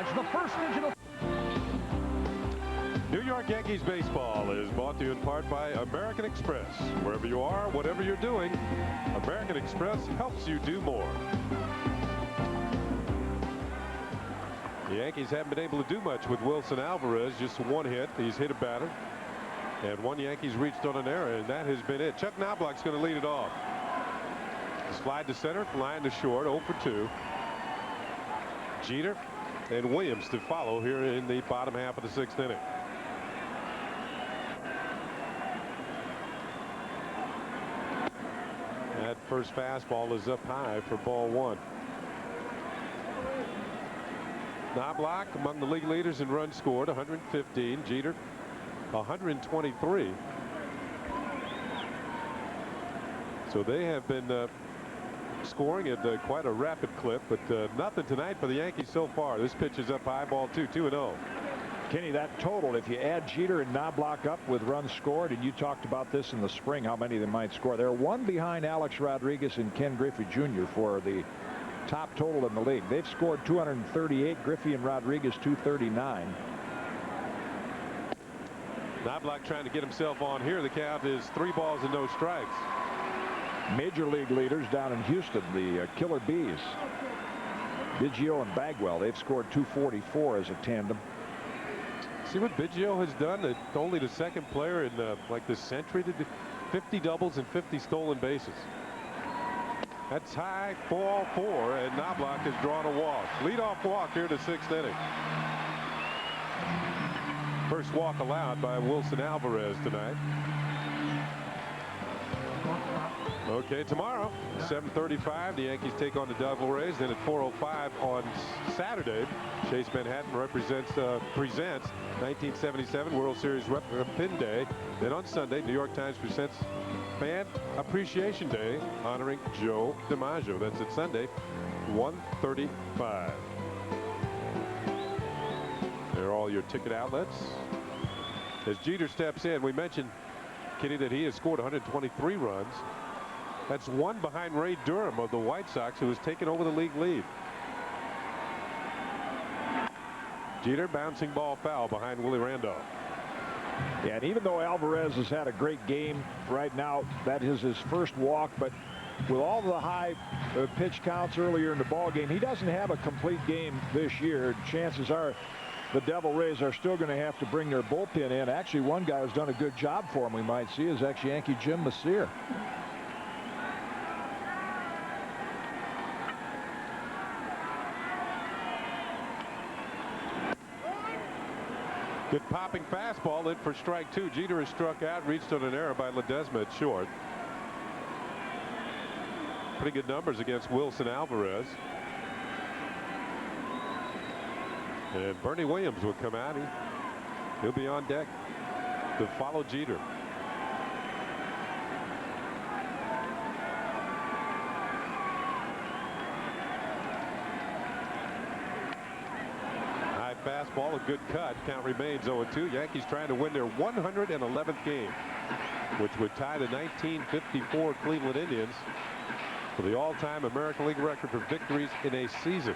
Garage, the first digital. New York Yankees baseball is brought to you in part by American Express. Wherever you are, whatever you're doing, American Express helps you do more. The Yankees haven't been able to do much with Wilson Alvarez. Just one hit. He's hit a batter. And one Yankees reached on an error, and that has been it. Chuck Knobloch's going to lead it off. Slide to center, line to short, 0 for 2. Jeter and Williams to follow here in the bottom half of the 6th inning. That first fastball is up high for ball 1. Knobloch among the league leaders in runs scored, 115. Jeter 123. So they have been scoring at quite a rapid clip, but nothing tonight for the Yankees so far. This pitch is up high, ball 2, 2-0. Kenny, that total, if you add Jeter and Knobloch up with runs scored, and you talked about this in the spring, how many they might score. They're one behind Alex Rodriguez and Ken Griffey Jr. for the top total in the league. They've scored 238. Griffey and Rodriguez 239. Knobloch trying to get himself on here. The count is 3 balls and no strikes. Major league leaders down in Houston, the Killer Bees, Biggio and Bagwell, they've scored 244 as a tandem. See what Biggio has done? That only the second player in like this century to do 50 doubles and 50 stolen bases. That's high, ball 4, and Knobloch has drawn a walk. Leadoff walk here to 6th inning. First walk allowed by Wilson Alvarez tonight. Okay, tomorrow, 7:35, the Yankees take on the Devil Rays. Then at 4:05 on Saturday, Chase Manhattan presents 1977 World Series Pin Day. Then on Sunday, New York Times presents Fan Appreciation Day, honoring Joe DiMaggio. That's at Sunday, 1:35. There are all your ticket outlets. As Jeter steps in, we mentioned, Kitty, that he has scored 123 runs. That's 1 behind Ray Durham of the White Sox, who has taken over the league lead. Jeter bouncing ball foul behind Willie Randolph. Yeah, and even though Alvarez has had a great game right now, that is his first walk, but with all the high pitch counts earlier in the ball game, he doesn't have a complete game this year. Chances are the Devil Rays are still going to have to bring their bullpen in. Actually, one guy who's done a good job for him, we might see, is ex-Yankee Jim Messier. Good popping fastball in for strike 2. Jeter is struck out, reached on an error by Ledesma at short. Pretty good numbers against Wilson Alvarez. And Bernie Williams will come out. He'll be on deck to follow Jeter. Fastball, a good cut. Count remains 0-2. Yankees trying to win their 111th game, which would tie the 1954 Cleveland Indians for the all-time American League record for victories in a season.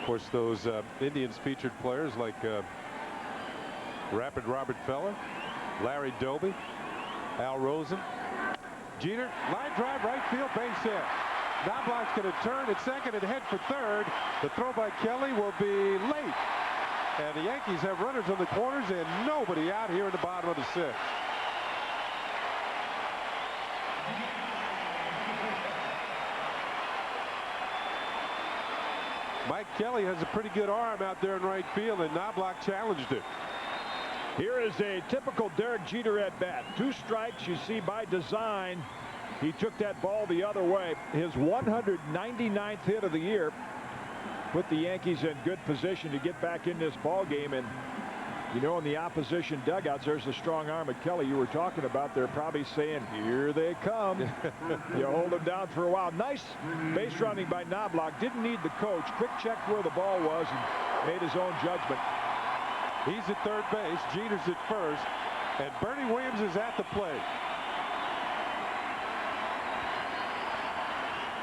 Of course, those Indians featured players like Rapid Robert Feller, Larry Doby, Al Rosen. Jeter, line drive, right field, base hit. Knobloch's going to turn at second and head for third. The throw by Kelly will be late. And the Yankees have runners on the corners and nobody out here in the bottom of the 6th. Mike Kelly has a pretty good arm out there in right field, and Knobloch challenged it. Here is a typical Derek Jeter at bat. 2 strikes, you see, by design. He took that ball the other way. His 199th hit of the year put the Yankees in good position to get back in this ball game. And you know, in the opposition dugouts, there's the strong arm of Kelly you were talking about. They're probably saying, here they come. You hold them down for a while. Nice base running by Knobloch. Didn't need the coach. Quick checked where the ball was and made his own judgment. He's at third base. Jeter's at first. And Bernie Williams is at the plate.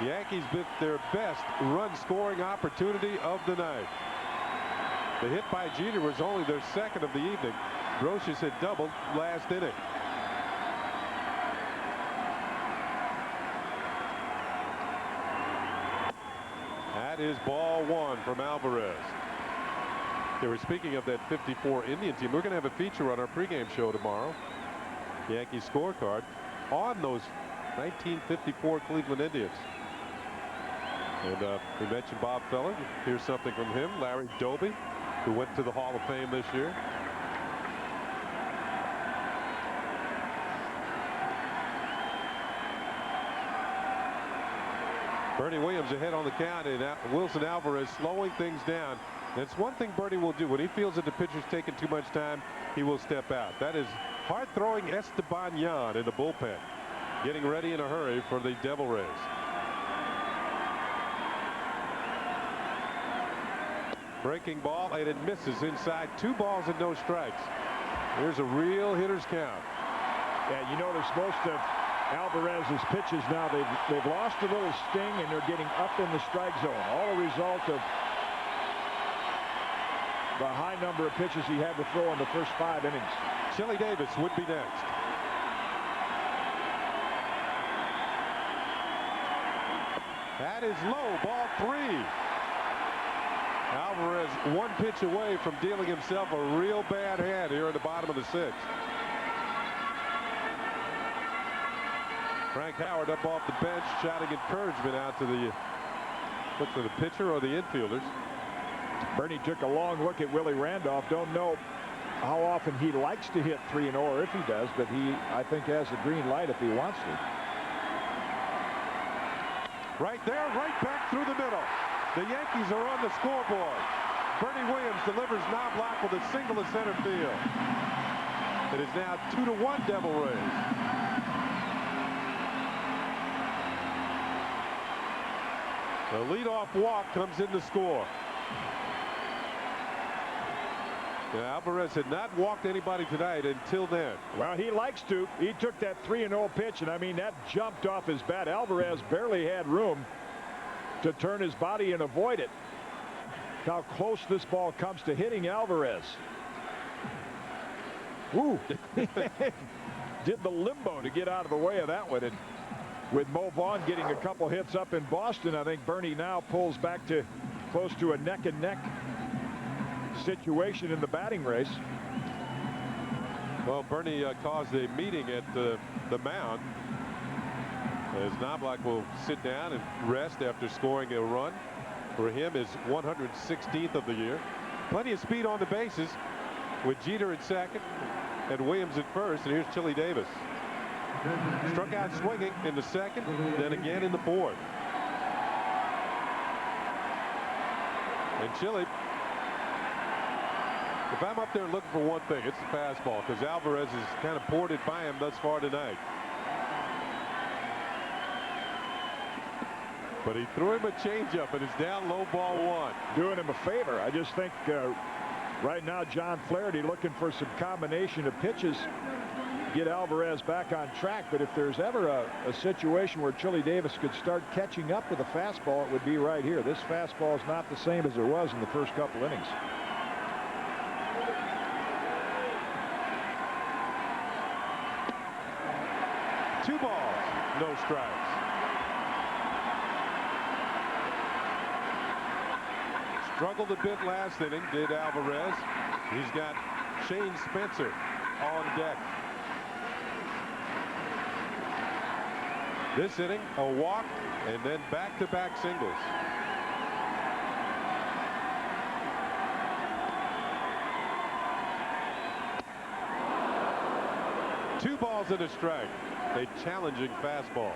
The Yankees with their best run-scoring opportunity of the night. The hit by Jeter was only their second of the evening. Groshans had doubled last inning. That is ball one from Alvarez. They were speaking of that 54 Indian team. We're going to have a feature on our pregame show tomorrow. Yankees scorecard on those 1954 Cleveland Indians. And we mentioned Bob Feller. Here's something from him. Larry Doby, who went to the Hall of Fame this year. Bernie Williams ahead on the count, and Wilson Alvarez slowing things down. That's one thing Bernie will do. When he feels that the pitcher's taking too much time, he will step out. That is hard-throwing Esteban Yan in the bullpen, getting ready in a hurry for the Devil Rays. Breaking ball, and it misses inside. 2 balls and no strikes. Here's a real hitter's count. Yeah, you notice most of Alvarez's pitches now, they've lost a little sting, and they're getting up in the strike zone. All a result of the high number of pitches he had to throw in the first 5 innings. Chili Davis would be next. That is low, ball 3. Alvarez 1 pitch away from dealing himself a real bad hand here in the bottom of the 6th. Frank Howard up off the bench, shouting encouragement out to the pitcher or the infielders. Bernie took a long look at Willie Randolph. Don't know how often he likes to hit 3-0, or if he does, but he, I think, has a green light if he wants to. Right there, right back through the middle. The Yankees are on the scoreboard. Bernie Williams delivers Knobloch with a single to center field. It is now 2-1 Devil Rays. The leadoff walk comes in to score. Yeah, Alvarez had not walked anybody tonight until then. Well, he likes to. He took that 3-0 pitch, and I mean, that jumped off his bat. Alvarez barely had room to turn his body and avoid it. How close this ball comes to hitting Alvarez. Woo! Did the limbo to get out of the way of that one. And with Mo Vaughn getting a couple hits up in Boston, I think Bernie now pulls back to close to a neck-and-neck situation in the batting race. Well, Bernie caused a meeting at the mound, as Knobloch will sit down and rest after scoring a run. For him, his 116th of the year. Plenty of speed on the bases with Jeter at second and Williams at first. And here's Chili Davis. Struck out swinging in the second, then again in the 4th. And Chili, if I'm up there looking for one thing, it's the fastball, because Alvarez has kind of poured it by him thus far tonight. But he threw him a changeup, and it's down low, ball 1. Doing him a favor. I just think right now John Flaherty looking for some combination of pitches, get Alvarez back on track. But if there's ever a situation where Chili Davis could start catching up with a fastball, it would be right here. This fastball is not the same as it was in the first couple innings. Two balls, no strikes. Struggled a bit last inning, did Alvarez. He's got Shane Spencer on deck. This inning, a walk, and then back-to-back singles. Two balls and a strike. A challenging fastball.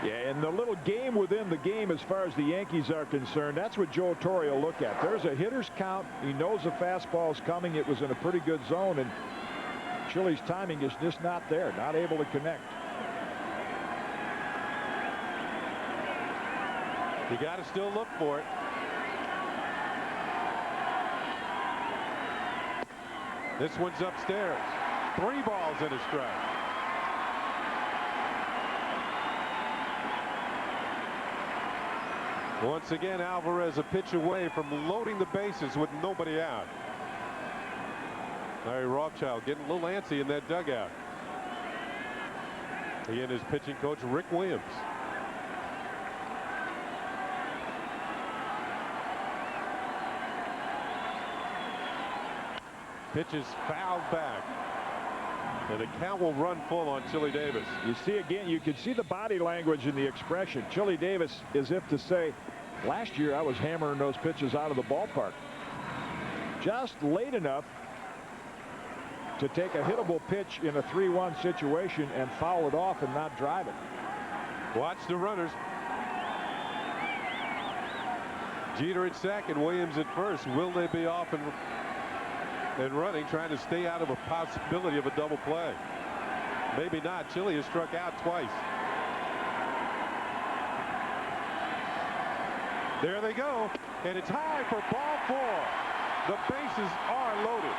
Yeah, and the little game within the game as far as the Yankees are concerned, that's what Joe Torre will look at. There's a hitter's count. He knows the fastball's coming. It was in a pretty good zone, and Chili's timing is just not there, not able to connect. You got to still look for it. This one's upstairs. 3 balls and a strike. Once again, Alvarez a pitch away from loading the bases with nobody out. Larry Rothschild getting a little antsy in that dugout. He and his pitching coach Rick Williams. Pitch is fouled back. And the count will run full on Chili Davis. You see again, you can see the body language and the expression. Chili Davis, as if to say, last year I was hammering those pitches out of the ballpark. Just late enough to take a hittable pitch in a 3-1 situation and foul it off and not drive it. Watch the runners. Jeter at second, Williams at first. Will they be off and running, trying to stay out of a possibility of a double play? Maybe not. Chili has struck out twice. There they go, and it's high for ball 4. The bases are loaded.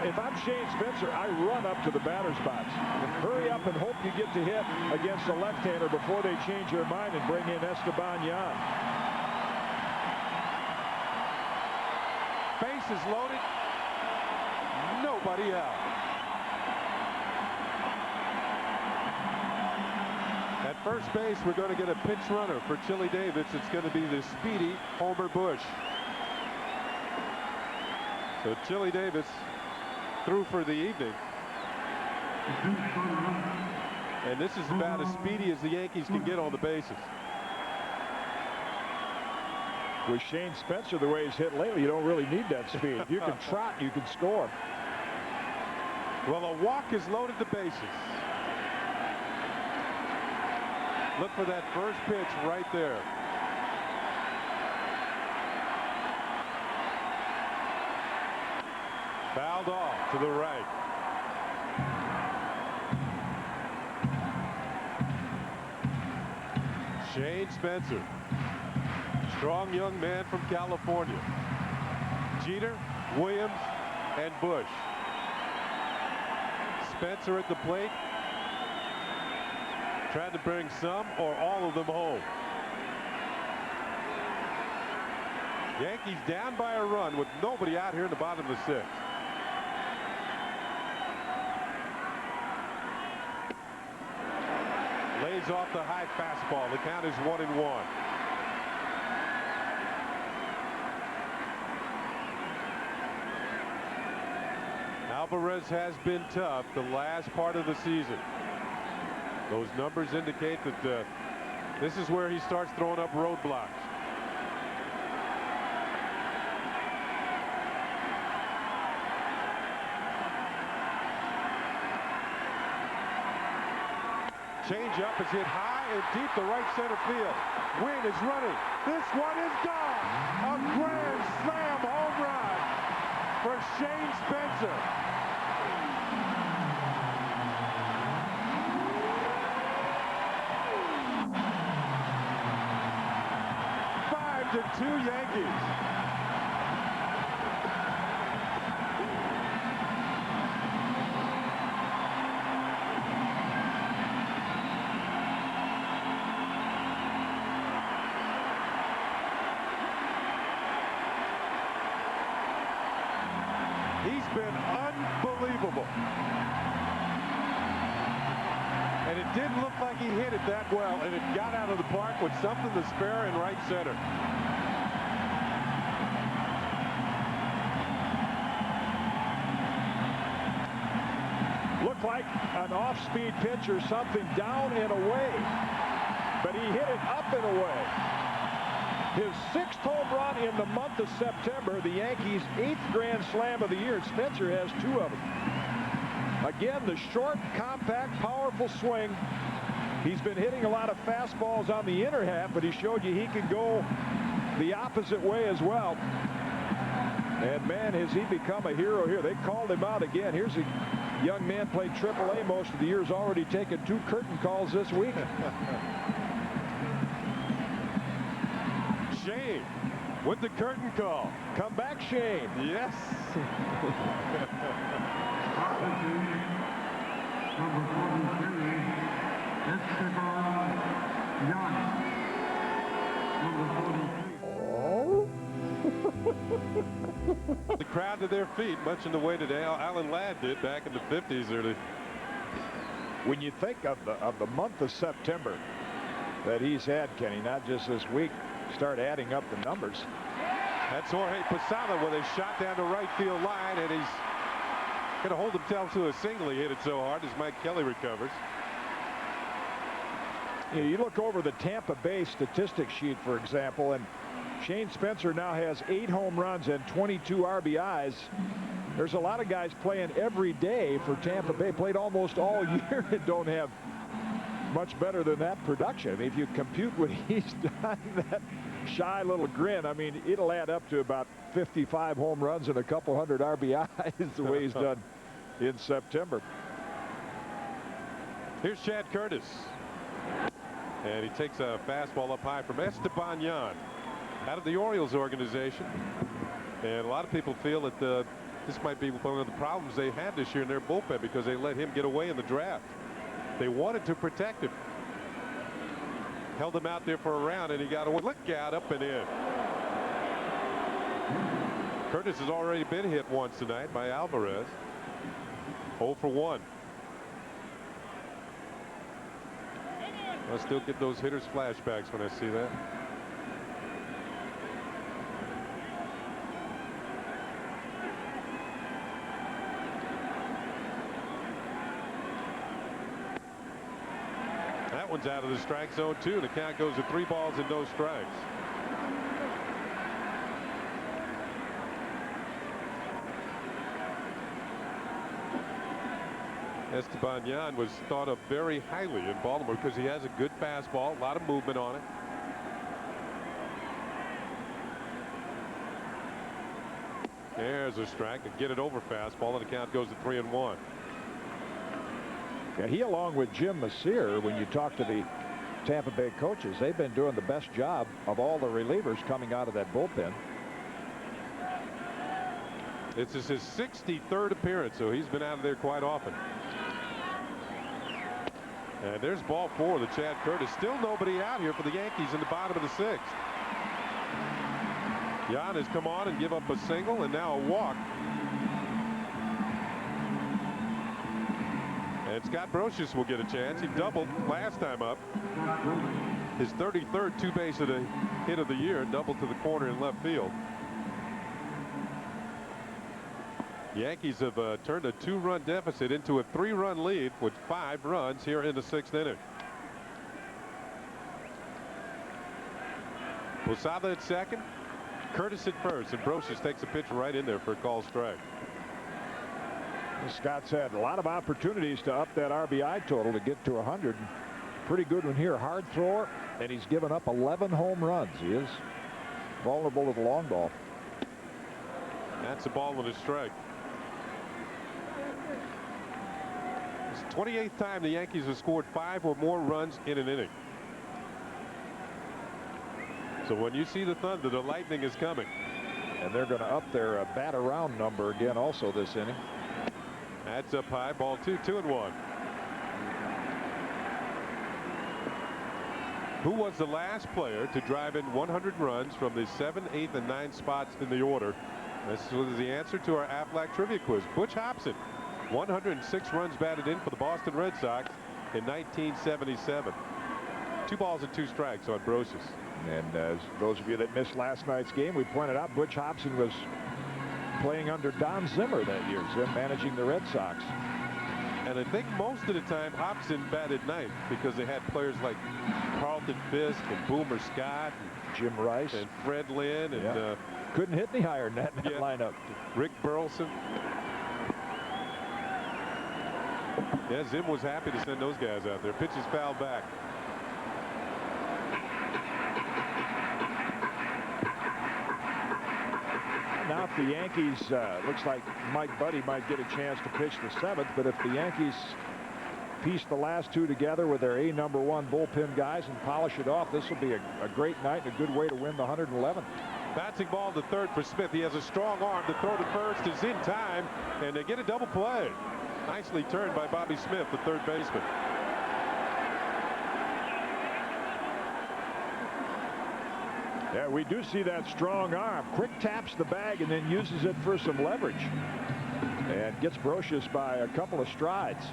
If I'm Shane Spencer, I run up to the batter's box. Hurry up and hope you get to hit against a left-hander before they change their mind and bring in Esteban Yan. Bases loaded. Nobody out. At first base, we're going to get a pinch runner for Chili Davis. It's going to be the speedy Homer Bush. So Chili Davis through for the evening. And this is about as speedy as the Yankees can get on the bases. With Shane Spencer the way he's hit lately, you don't really need that speed. If you can trot, you can score. Well, a walk has loaded the bases. Look for that first pitch right there. Fouled off to the right. Shane Spencer. Strong young man from California. Jeter, Williams, and Bush. Spencer at the plate. Trying to bring some or all of them home. Yankees down by a run with nobody out here in the bottom of the 6th. Lays off the high fastball. The count is 1-1. Alvarez has been tough the last part of the season. Those numbers indicate that this is where he starts throwing up roadblocks. Change up is hit high and deep to right center field. Wynn is running. This one is gone. A grand slam home run for Shane Spencer. To 2 Yankees. He's been unbelievable. And it didn't look like he hit it that well, and it got out of the park with something to spare in right center. Looked like an off-speed pitch or something down and away, but he hit it up and away. His 6th home run in the month of September, the Yankees' 8th grand slam of the year. Spencer has 2 of them. Again, the short, compact, powerful swing. He's been hitting a lot of fastballs on the inner half, but he showed you he can go the opposite way as well. And man, has he become a hero here. They called him out again. Here's a young man, played AAA most of the year, has already taken 2 curtain calls this week. Shane with the curtain call. Come back, Shane. Yes. The crowd to their feet, much in the way that Alan Ladd did back in the 50s. When you think of the month of September that he's had, Kenny, not just this week, start adding up the numbers. That's Jorge Posada with a shot down the right field line, and he's going to hold himself to a single. He hit it so hard as Mike Kelly recovers. You look over the Tampa Bay statistics sheet, for example, and Shane Spencer now has 8 home runs and 22 RBIs. There's a lot of guys playing every day for Tampa Bay, played almost all year, and don't have much better than that production. I mean, if you compute what he's done, that shy little grin, I mean, it'll add up to about 55 home runs and a couple hundred RBIs the way he's done in September. Here's Chad Curtis. And he takes a fastball up high from Esteban Yan out of the Orioles organization. And a lot of people feel that this might be one of the problems they had this year in their bullpen, because they let him get away in the draft. They wanted to protect him. Held him out there for a round, and he got away. Look out, up and in. Curtis has already been hit once tonight by Alvarez. 0 for 1. I still get those hitters flashbacks when I see that. That one's out of the strike zone too. The count goes to 3 balls and no strikes. Esteban Yan was thought of very highly in Baltimore because he has a good fastball, a lot of movement on it. There's a strike, a get it over fastball, and the count goes to 3-1. Yeah, he, along with Jim Messier, when you talk to the Tampa Bay coaches, they've been doing the best job of all the relievers coming out of that bullpen. This is his 63rd appearance, so he's been out of there quite often. And there's ball 4 to Chad Curtis. Still nobody out here for the Yankees in the bottom of the 6th. Yan has come on and give up a single and now a walk. And Scott Brosius will get a chance. He doubled last time up. His 33rd two-base hit of the year, doubled to the corner in left field. The Yankees have turned a 2-run deficit into a 3-run lead with 5 runs here in the 6th inning. Posada at second, Curtis at first, and Brosius takes a pitch right in there for a call strike. Scott's had a lot of opportunities to up that RBI total to get to 100. Pretty good one here. Hard thrower, and he's given up 11 home runs. He is vulnerable to the long ball. That's a ball and a strike. It's the 28th time the Yankees have scored 5 or more runs in an inning. So when you see the thunder, the lightning is coming. And they're going to up their bat around number again also this inning. That's up high, ball 2, 2-1. Who was the last player to drive in 100 runs from the 7th, 8th, and 9th spots in the order? This was the answer to our Aflac trivia quiz. Butch Hobson, 106 runs batted in for the Boston Red Sox in 1977. 2 balls and 2 strikes on Brosius. And as those of you that missed last night's game, we pointed out Butch Hobson was playing under Don Zimmer that year, managing the Red Sox. And I think most of the time Hobson batted ninth because they had players like Carlton Fisk and Boomer Scott and Jim Rice and Fred Lynn and couldn't hit any higher than that in that lineup. Rick Burleson. Yeah, Zim was happy to send those guys out there. Pitch is fouled back. Now if the Yankees, looks like Mike Buddy might get a chance to pitch the 7th, but if the Yankees piece the last 2 together with their #1 bullpen guys and polish it off, this will be a great night and a good way to win the 111th. Bouncing ball to third for Smith. He has a strong arm. The throw to first is in time, and they get a double play. Nicely turned by Bobby Smith, the third baseman. Yeah, we do see that strong arm. Quick taps the bag and then uses it for some leverage. And gets Brocious by a couple of strides.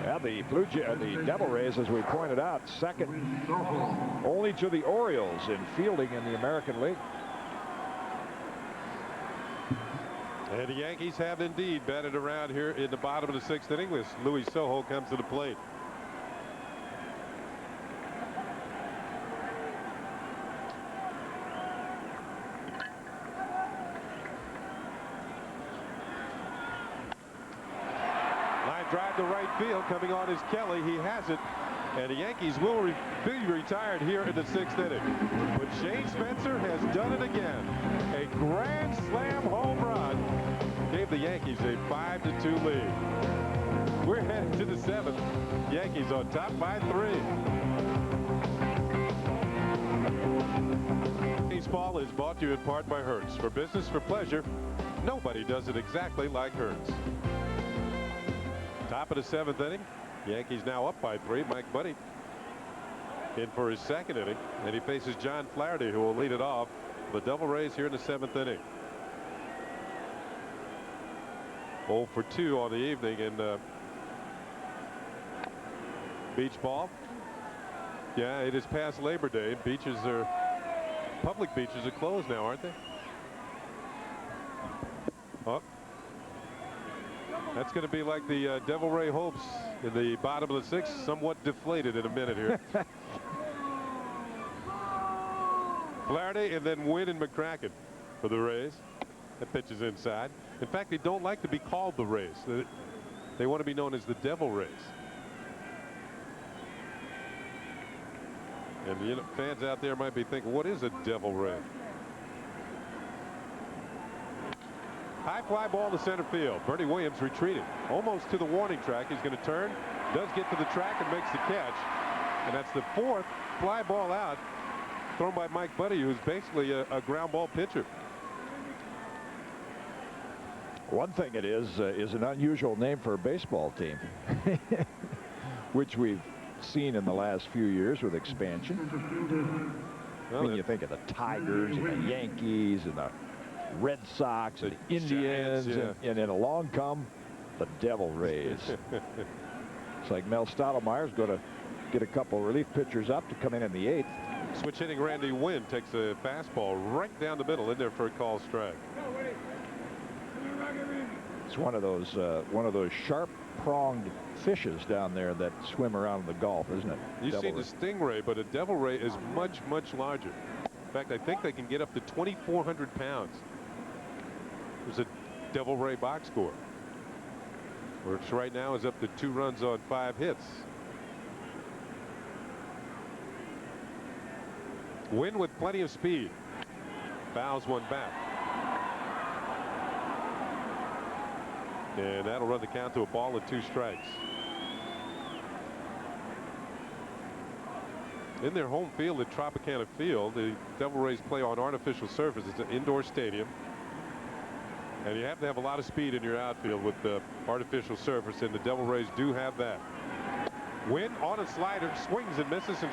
Yeah, the Devil Rays, as we pointed out, second only to the Orioles in fielding in the American League. And the Yankees have indeed batted around here in the bottom of the sixth inning as Luis Sojo comes to the plate. Drive to right field. Coming on is Kelly. He has it, and the Yankees will be retired here in the sixth inning. But Shane Spencer has done it again. A grand slam home run gave the Yankees a 5-2 lead. We're headed to the seventh. Yankees on top by 3. Baseball is brought to you in part by Hertz. For business, for pleasure, nobody does it exactly like Hertz. Top of the seventh inning. Yankees now up by 3. Mike Buddy in for his second inning, and he faces John Flaherty, who will lead it off. The Devil Rays here in the seventh inning. 0 for 2 on the evening in beach ball. Yeah, it is past Labor Day. Public beaches are closed now, aren't they? Oh. That's going to be like the Devil Ray hopes in the bottom of the sixth, somewhat deflated in a minute here. Flaherty and then Wynn and McCracken for the Rays. That pitch is inside. In fact, they don't like to be called the Rays. They want to be known as the Devil Rays. And the fans out there might be thinking, what is a Devil Ray? High fly ball to center field. Bernie Williams retreating almost to the warning track. He's going to turn, does get to the track and makes the catch. And that's the 4th fly ball out thrown by Mike Buddy, who's basically a ground ball pitcher. One thing it is an unusual name for a baseball team, which we've seen in the last few years with expansion. Well, I mean, you think of the Tigers and the Yankees and the Red Sox and the Indians, Giants, yeah. and then along come the Devil Rays. It's like Mel Stottlemyre's going to get a couple relief pitchers up to come in the 8th. Switch hitting Randy Wynn takes a fastball right down the middle in there for a call strike. It's one of those sharp-pronged fishes down there that swim around in the Gulf, isn't it? You've seen the Stingray, but a Devil Ray is much, much larger. In fact, I think they can get up to 2,400 pounds. There's a Devil Ray box score, which right now is up to 2 runs on 5 hits. Wynn with plenty of speed. Fouls one back. And that'll run the count to a ball and 2 strikes. In their home field at Tropicana Field, the Devil Rays play on artificial surface. It's an indoor stadium. And you have to have a lot of speed in your outfield with the artificial surface, and the Devil Rays do have that. Wynn on a slider, swings and misses, and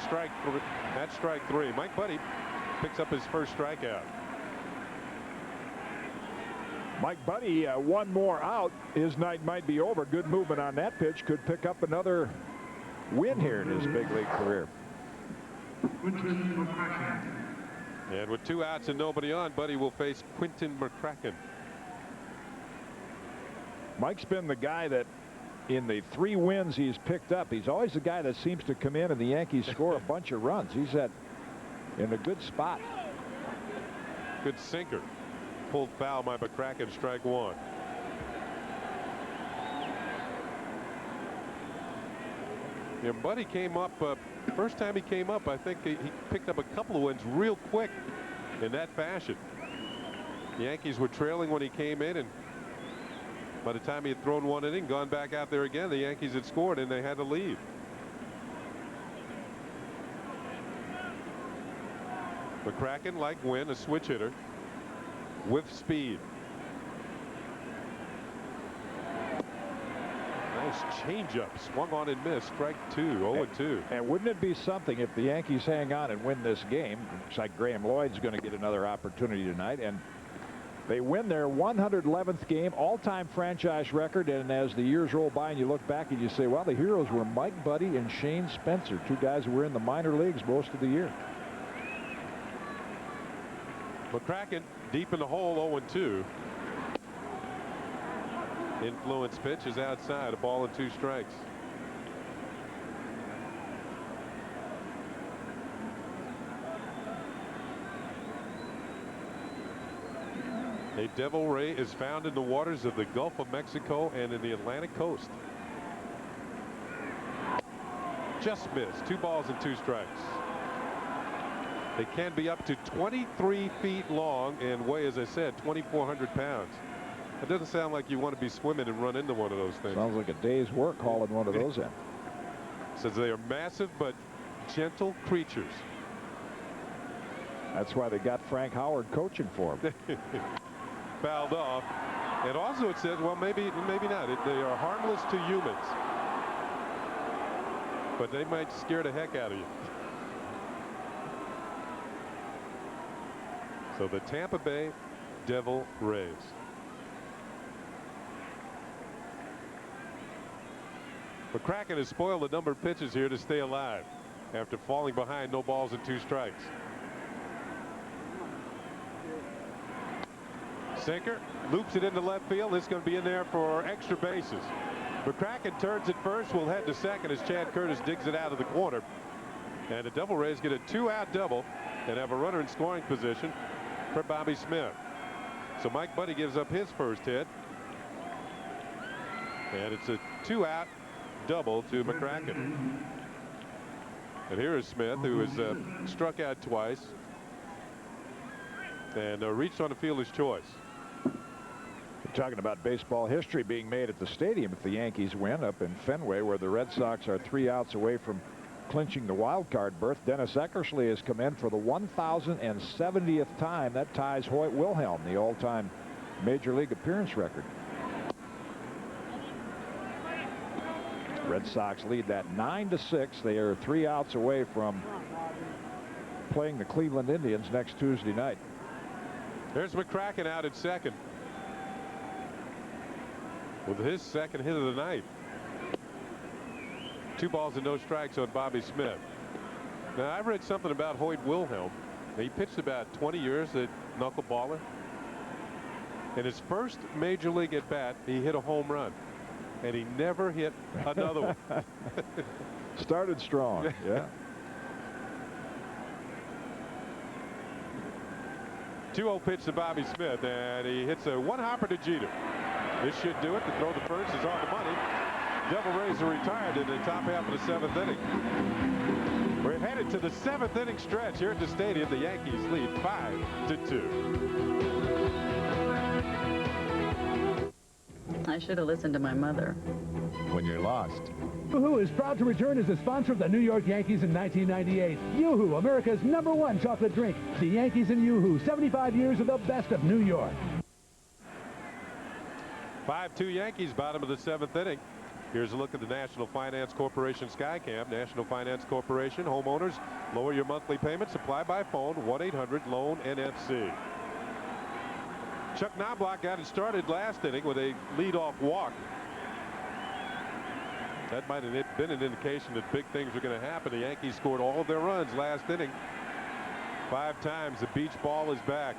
that's strike 3. Mike Buddy picks up his first strikeout. Mike Buddy, one more out, his night might be over. Good movement on that pitch, could pick up another win here in his big league career. And with 2 outs and nobody on, Buddy will face Quentin McCracken. Mike's been the guy that in the 3 wins he's picked up, he's always the guy that seems to come in and the Yankees score a bunch of runs. He's in a good spot. Good sinker. Pulled foul by McCracken, strike 1. Yeah, Buddy came up, first time he came up, I think he picked up a couple of wins real quick in that fashion. The Yankees were trailing when he came in, and by the time he had thrown 1 inning, gone back out there again, the Yankees had scored and they had to leave. McCracken, like Wynn, a switch hitter with speed. Nice changeup, swung on and missed. Strike 2, 0-2. And wouldn't it be something if the Yankees hang on and win this game? Looks like Graham Lloyd's going to get another opportunity tonight, and they win their 111th game, all-time franchise record. And as the years roll by and you look back and you say, well, the heroes were Mike Buddy and Shane Spencer, two guys who were in the minor leagues most of the year. McCracken deep in the hole, 0-2. Influence pitch is outside, a ball and 2 strikes. A devil ray is found in the waters of the Gulf of Mexico and in the Atlantic coast. Just missed. 2 balls and 2 strikes. They can be up to 23 feet long and weigh, as I said, 2,400 pounds. It doesn't sound like you want to be swimming and run into one of those things. Sounds like a day's work hauling one of those in. Says they are massive but gentle creatures. That's why they got Frank Howard coaching for them. Fouled off. And also it says, well, maybe not. They are harmless to humans, but they might scare the heck out of you. So the Tampa Bay Devil Rays. McCracken has spoiled a number of pitches here to stay alive after falling behind, no balls and 2 strikes. Sinker loops it into left field. This is going to be in there for extra bases. McCracken turns it first, will head to second as Chad Curtis digs it out of the corner. And the Devil Rays get a 2-out double and have a runner in scoring position for Bobby Smith. So Mike Buddy gives up his first hit. And it's a 2-out double to McCracken. And here is Smith, who has struck out twice and reached on the fielder's choice. We're talking about baseball history being made at the stadium if the Yankees win up in Fenway, where the Red Sox are 3 outs away from clinching the wild card berth. Dennis Eckersley has come in for the 1,070th time. That ties Hoyt Wilhelm, the all-time major league appearance record. Red Sox lead that 9-6. They are 3 outs away from playing the Cleveland Indians next Tuesday night. There's McCracken out at second with his second hit of the night. 2 balls and no strikes on Bobby Smith. Now, I've read something about Hoyt Wilhelm. He pitched about 20 years at knuckleballer. In his first major league at bat, he hit a home run. And he never hit another one. Started strong. Yeah. 2-0 pitch to Bobby Smith, and he hits a 1-hopper to Jeter. This should do it. The throw to first is on the money. Devil Rays are retired in the top half of the 7th inning. We're headed to the 7th inning stretch here at the stadium. The Yankees lead 5-2. I should have listened to my mother. When you're lost. Yoo-Hoo is proud to return as a sponsor of the New York Yankees in 1998. Yoo-Hoo, America's #1 chocolate drink. The Yankees and Yoo-Hoo, 75 years of the best of New York. 5-2 Yankees, bottom of the 7th inning. Here's a look at the National Finance Corporation Skycam. National Finance Corporation, homeowners, lower your monthly payments. Apply by phone, 1-800-LOAN-NFC. Chuck Knobloch got it started last inning with a leadoff walk. That might have been an indication that big things were going to happen. The Yankees scored all of their runs last inning. 5 times. The beach ball is back.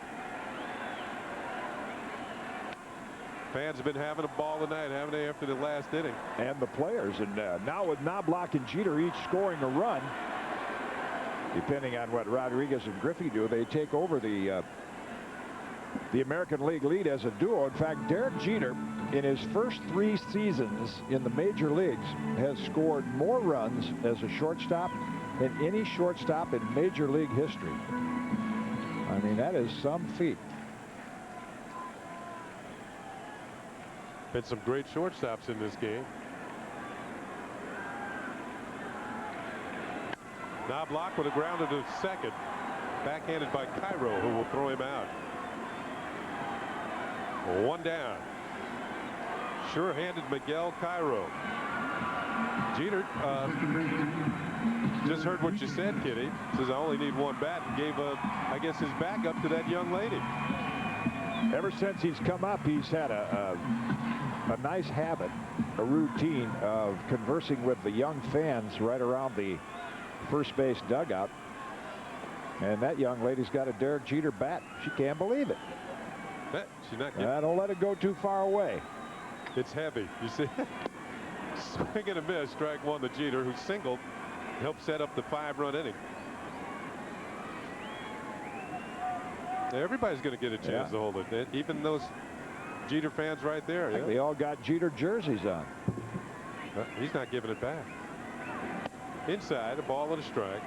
Fans have been having a ball tonight, haven't they, after the last inning? And the players. And now with Knobloch and Jeter each scoring a run, depending on what Rodriguez and Griffey do, they take over the American League lead as a duo. In fact, Derek Jeter, in his first 3 seasons in the major leagues, has scored more runs as a shortstop than any shortstop in major league history. I mean, that is some feat. Been some great shortstops in this game. Knobloch with a grounder to second. Backhanded by Cairo, who will throw him out. 1 down. Sure-handed Miguel Cairo. Jeter just heard what you said, Kitty. Says I only need 1 bat, and gave I guess his backup to that young lady. Ever since he's come up, he's had a nice habit, a routine of conversing with the young fans right around the first base dugout. And that young lady's got a Derek Jeter bat. She can't believe it. She's not getting... Don't let it go too far away. It's heavy. You see, swing and a miss. Strike 1 to Jeter, who singled, helped set up the 5-run inning. Everybody's going to get a chance to hold it. Even those Jeter fans right there. I think they all got Jeter jerseys on. He's not giving it back. Inside, a ball and a strike.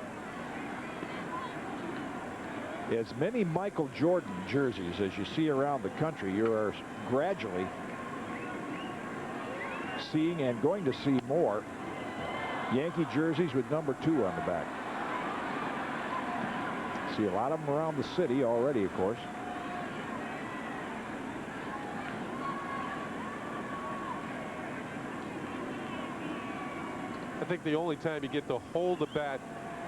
As many Michael Jordan jerseys as you see around the country, you are gradually seeing and going to see more Yankee jerseys with number 2 on the back. See a lot of them around the city already, of course. I think the only time you get to hold the bat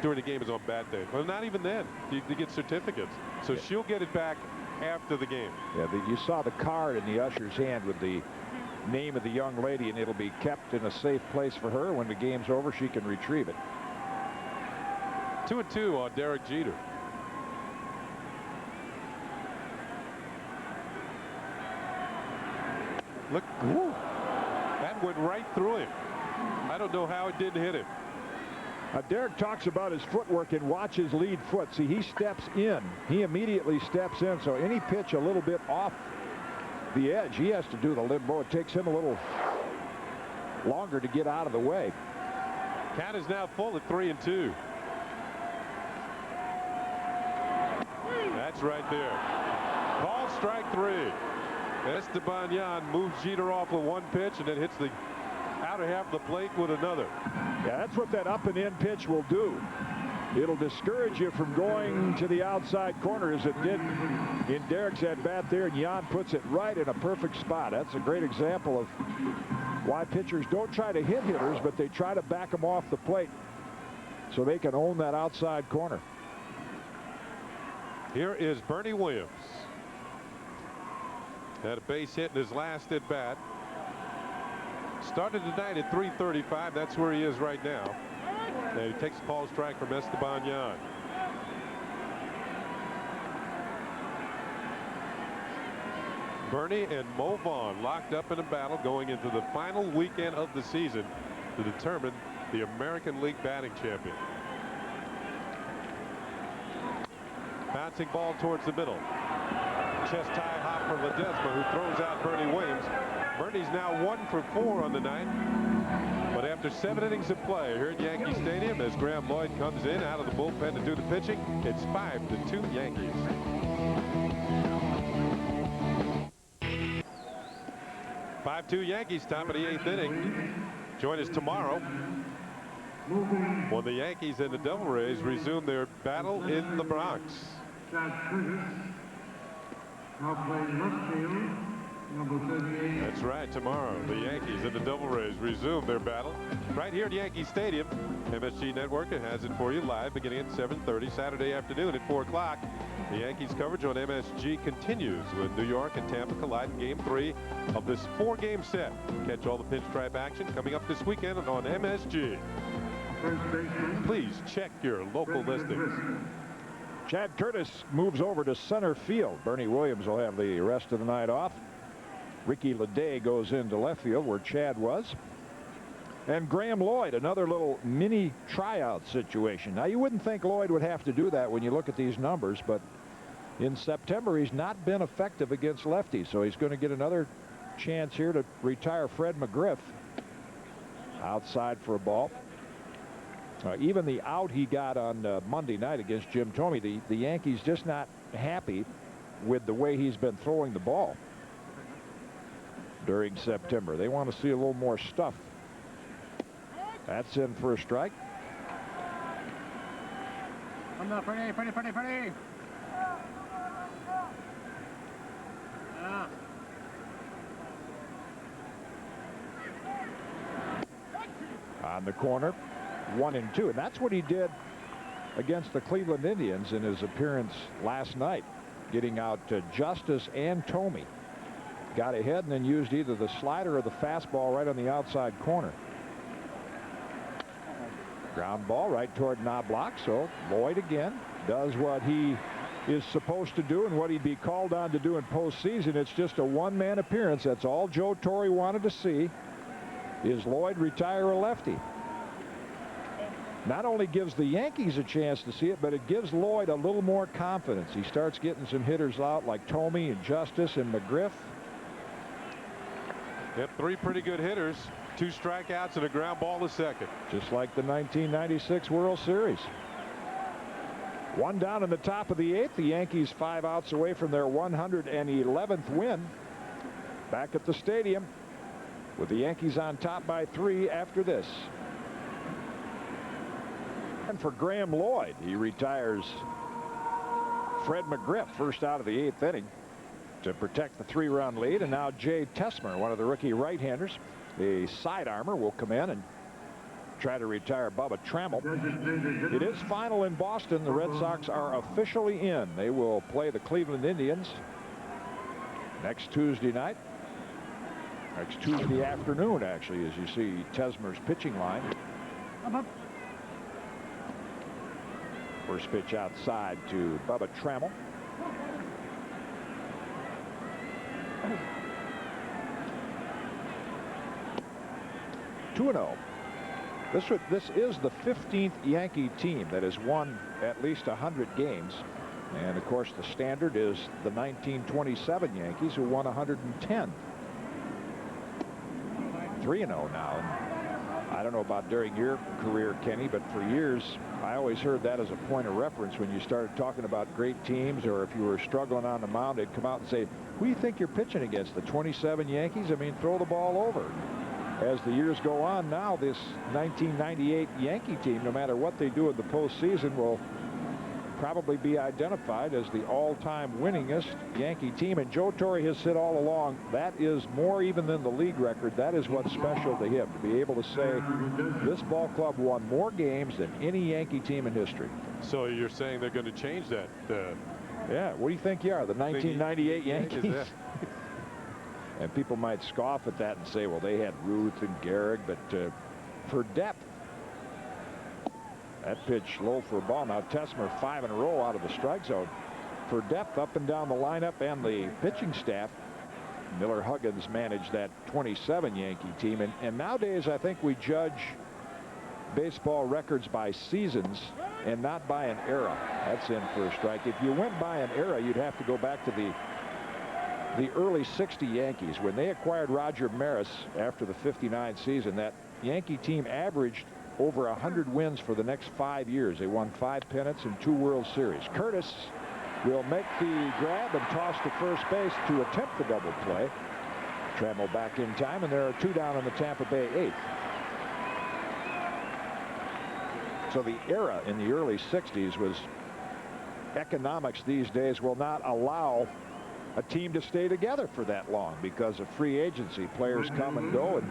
during the game is on bat day. Well, not even then. You get certificates. So she'll get it back after the game. Yeah, you saw the card in the usher's hand with the name of the young lady, and it'll be kept in a safe place for her. When the game's over, she can retrieve it. 2-2 on Derek Jeter. Look, whoo, that went right through him. I don't know how it didn't hit him. Derek talks about his footwork and watch his lead foot. See, he steps in. He immediately steps in. So any pitch a little bit off the edge, he has to do the limbo. It takes him a little longer to get out of the way. Count is now full at 3-2. That's right there. Ball strike 3. Esteban Yan moves Jeter off with 1 pitch and then hits the outer half of the plate with another. Yeah, that's what that up and in pitch will do. It'll discourage you from going to the outside corner, as it did in Derek's at bat there, and Yan puts it right in a perfect spot. That's a great example of why pitchers don't try to hit hitters, but they try to back them off the plate so they can own that outside corner. Here is Bernie Williams. Had a base hit in his last at bat. Started tonight at 335. That's where he is right now. And he takes a call strike from Esteban Yan. Bernie and Mo Vaughn locked up in a battle going into the final weekend of the season to determine the American League batting champion. Bouncing ball towards the middle. Chest tie hop for Ledesma, who throws out Bernie Williams. Bernie's now 1 for 4 on the night. But after 7 innings of play here at Yankee Stadium, as Graham Lloyd comes in out of the bullpen to do the pitching, it's 5-2 Yankees. Yankees, top of the 8th inning. Join us tomorrow when the Yankees and the Devil Rays resume their battle in the Bronx. That's right. Tomorrow, the Yankees and the Devil Rays resume their battle right here at Yankee Stadium. MSG Network has it for you live beginning at 7:30 Saturday afternoon at 4 o'clock. The Yankees coverage on MSG continues with New York and Tampa collide in Game 3 of this 4-game set. Catch all the pinstripe action coming up this weekend on MSG. Please check your local listings. Chad Curtis moves over to center field. Bernie Williams will have the rest of the night off. Ricky Leday goes into left field where Chad was. And Graham Lloyd, another little mini tryout situation. Now, you wouldn't think Lloyd would have to do that when you look at these numbers, but in September he's not been effective against lefties, so he's going to get another chance here to retire Fred McGriff. Outside for a ball. Even the out he got on Monday night against Jim Thome, the Yankees just not happy with the way he's been throwing the ball during September. They want to see a little more stuff. That's in for a strike. Pretty. On the corner, 1-2, and that's what he did against the Cleveland Indians in his appearance last night, getting out Justice and Tomey. Got ahead and then used either the slider or the fastball right on the outside corner. Ground ball right toward Knobloch. So Lloyd again does what he is supposed to do and what he'd be called on to do in postseason. It's just a one-man appearance. That's all Joe Torre wanted to see. Is Lloyd retire a lefty? Not only gives the Yankees a chance to see it, but it gives Lloyd a little more confidence. He starts getting some hitters out like Tomey and Justice and McGriff. Yep, 3 pretty good hitters. 2 strikeouts and a ground ball to second. Just like the 1996 World Series. 1 down in the top of the 8th. The Yankees 5 outs away from their 111th win. Back at the stadium with the Yankees on top by 3 after this. And for Graham Lloyd, he retires Fred McGriff first out of the 8th inning to protect the 3-run lead. And now Jay Tessmer, one of the rookie right-handers, the side armor, will come in and try to retire Bubba Trammell. It is final in Boston. The Red Sox are officially in. They will play the Cleveland Indians next Tuesday night. Next Tuesday afternoon, actually, as you see Tessmer's pitching line. First pitch outside to Bubba Trammell. (2-0). This is the 15th Yankee team that has won at least 100 games. And, of course, the standard is the 1927 Yankees, who won 110. 3-0 now. I don't know about during your career, Kenny, but for years, I always heard that as a point of reference when you started talking about great teams, or if you were struggling on the mound, they'd come out and say, who do you think you're pitching against, the 27 Yankees? I mean, throw the ball over. As the years go on now, this 1998 Yankee team, no matter what they do in the postseason, will probably be identified as the all-time winningest Yankee team. And Joe Torre has said all along, that is more even than the league record. That is what's special to him, to be able to say this ball club won more games than any Yankee team in history. So you're saying they're going to change that? Yeah, what do you think you are, the 1998 Yankees? And people might scoff at that and say, well, they had Ruth and Gehrig, but for depth, that pitch low for a ball. Now Tessmer 5 in a row out of the strike zone. For depth up and down the lineup and the pitching staff, Miller Huggins managed that 27 Yankee team. And nowadays, I think we judge baseball records by seasons and not by an era. That's in for a strike. If you went by an era, you'd have to go back to the early 60 Yankees. When they acquired Roger Maris after the 59 season, that Yankee team averaged over 100 wins for the next 5 years. They won 5 pennants and 2 World Series. Curtis will make the grab and toss to first base to attempt the double play. Trammell back in time, and there are 2 down in the Tampa Bay 8th. So the era in the early 60s was economics these days will not allow a team to stay together for that long because of free agency. Players come and go, and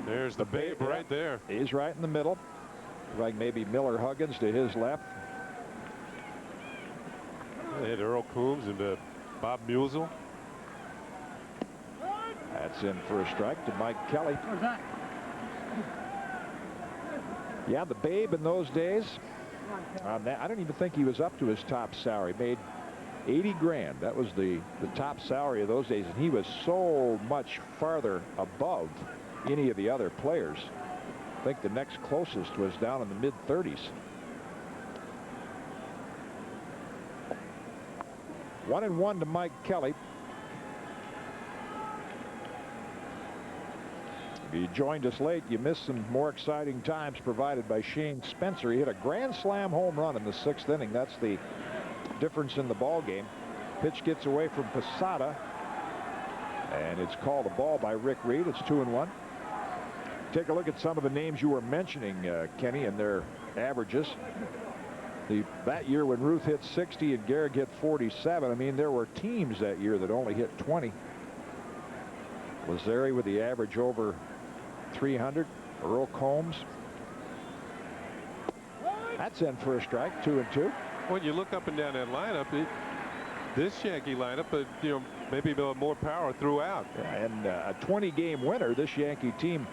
there's the Babe right there. He's right in the middle, like maybe Miller Huggins to his left. They had Earl Coombs and Bob Musial. That's in for a strike to Mike Kelly. Yeah, the Babe in those days, I don't even think he was up to his top salary. Made 80 grand. That was the top salary of those days, and he was so much farther above any of the other players. I think the next closest was down in the mid-30s. 1-1 to Mike Kelly. If you joined us late, you missed some more exciting times provided by Shane Spencer. He hit a grand slam home run in the 6th inning. That's the difference in the ball game. Pitch gets away from Posada, and it's called a ball by Rick Reed. It's 2-1. Take a look at some of the names you were mentioning, Kenny, and their averages. That year when Ruth hit 60 and Gehrig hit 47, I mean, there were teams that year that only hit 20. Lazzeri with the average over 300. Earl Combs. That's in for a strike. 2-2. When you look up and down that lineup, this Yankee lineup, you know, maybe more power throughout. Yeah, and a 20-game winner. This Yankee team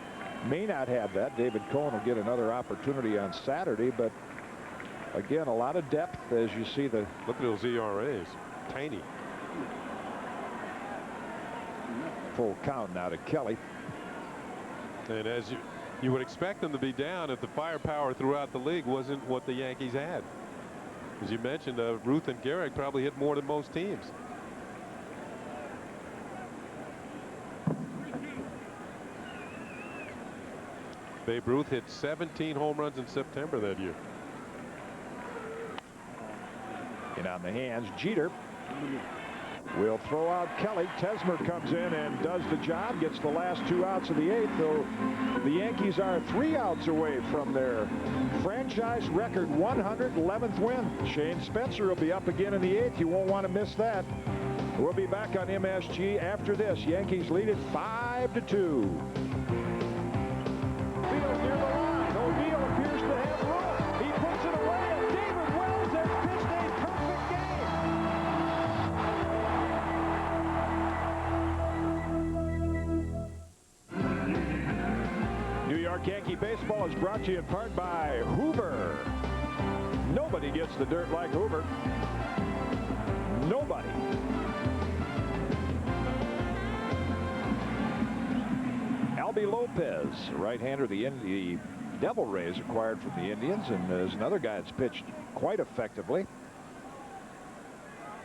may not have that. David Cohn will get another opportunity on Saturday, but again, a lot of depth as you see the. Look at those ERAs. Tiny. Full count now to Kelly. And as you would expect them to be down if the firepower throughout the league wasn't what the Yankees had. As you mentioned, Ruth and Gehrig probably hit more than most teams. Babe Ruth hit 17 home runs in September that year. And on the hands, Jeter will throw out Kelly. Tesmer comes in and does the job, gets the last 2 outs of the 8th, though the Yankees are 3 outs away from their franchise record 111th win. Shane Spencer will be up again in the 8th. You won't want to miss that. We'll be back on MSG after this. Yankees lead it 5-2. Field near the line. O'Neill appears to have room. He puts it away, and David Wells has pitched a perfect game. New York Yankee baseball is brought to you in part by Hoover. Nobody gets the dirt like Hoover. Nobody. Albie Lopez, right-hander, the Devil Rays acquired from the Indians, and there's another guy that's pitched quite effectively.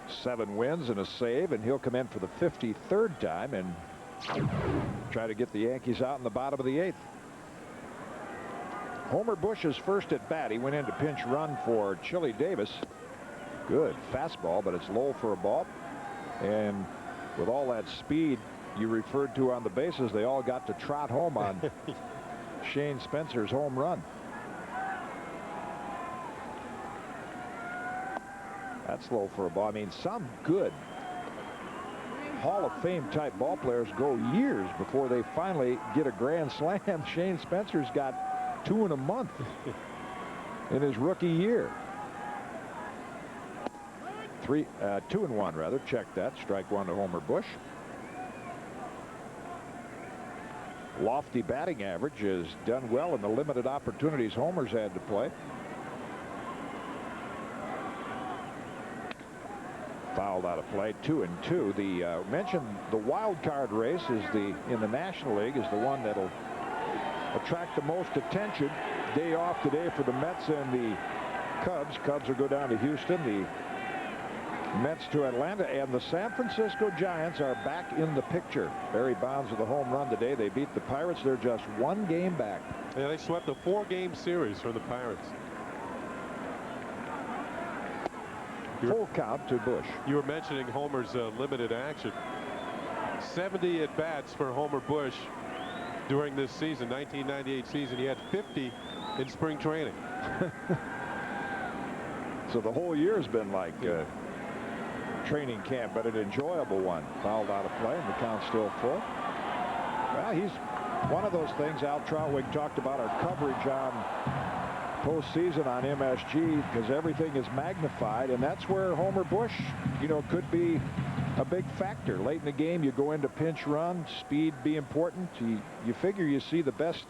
7 wins and a save, and he'll come in for the 53rd time and try to get the Yankees out in the bottom of the 8th. Homer Bush's first at bat. He went in to pinch run for Chili Davis. Good fastball, but it's low for a ball. And with all that speed you referred to on the bases, they all got to trot home on Shane Spencer's home run. That's low for a ball. I mean, some good Hall of Fame type ball players go years before they finally get a grand slam. Shane Spencer's got 2 in a month in his rookie year. 2 and 1 rather. Check that. Strike 1 to Homer Bush. Lofty batting average has done well in the limited opportunities Homer's had to play. Fouled out of play. 2-2. The mentioned the wild card race is in the National League is the one that'll attract the most attention. Day off today for the Mets and the Cubs. Cubs will go down to Houston. The Mets to Atlanta, and the San Francisco Giants are back in the picture. Barry Bonds with a home run today. They beat the Pirates. They're just 1 game back. Yeah, they swept a 4-game series from the Pirates. Full count to Bush. You were mentioning Homer's limited action. 70 at bats for Homer Bush during this season, 1998 season. He had 50 in spring training. So the whole year has been like training camp, but an enjoyable one. Fouled out of play, and the count's still full. Well, he's one of those things. Al Trautwig talked about our coverage on postseason on MSG, because everything is magnified, and that's where Homer Bush, you know, could be a big factor. Late in the game, you go into pinch run, speed be important. You figure you see the best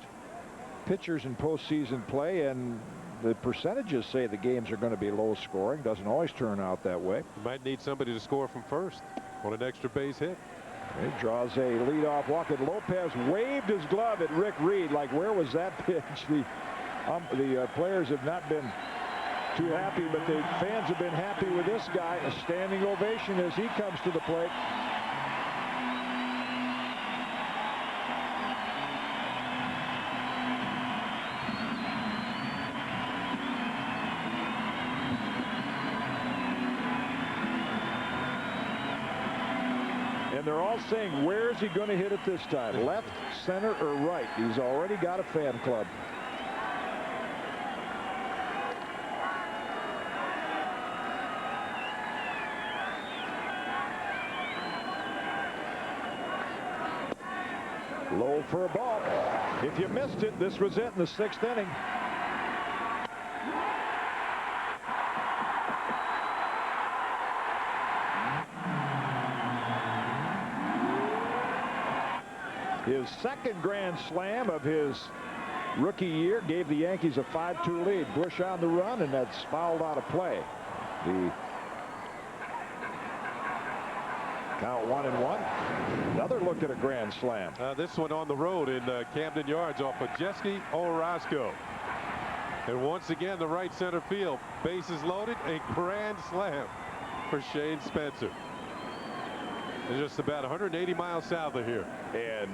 pitchers in postseason play, and the percentages say the games are going to be low scoring. Doesn't always turn out that way. You might need somebody to score from first on an extra base hit. He draws a leadoff walk, and Lopez waved his glove at Rick Reed like, where was that pitch? The players have not been too happy, but the fans have been happy with this guy. A standing ovation as he comes to the plate. And they're all saying, where is he going to hit it this time? Left, center, or right? He's already got a fan club. Low for a ball. If you missed it, this was it in the 6th inning. His second grand slam of his rookie year gave the Yankees a 5-2 lead. Bush on the run, and that's fouled out of play. The count 1-1. Another look at a grand slam. This one on the road in Camden Yards off of Jeske Orozco. And once again, the right center field. Bases loaded. A grand slam for Shane Spencer. They're just about 180 miles south of here. And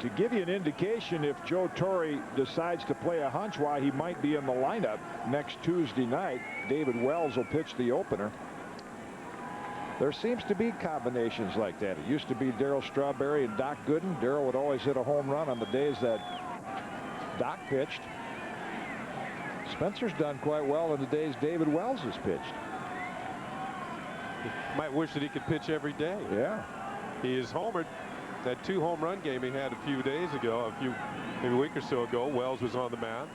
to give you an indication, if Joe Torre decides to play a hunch why he might be in the lineup next Tuesday night, David Wells will pitch the opener. There seems to be combinations like that. It used to be Darryl Strawberry and Doc Gooden. Darryl would always hit a home run on the days that Doc pitched. Spencer's done quite well in the days David Wells has pitched. Might wish that he could pitch every day. Yeah. He is homered. That 2 home run game he had a few days ago, maybe a week or so ago, Wells was on the mound.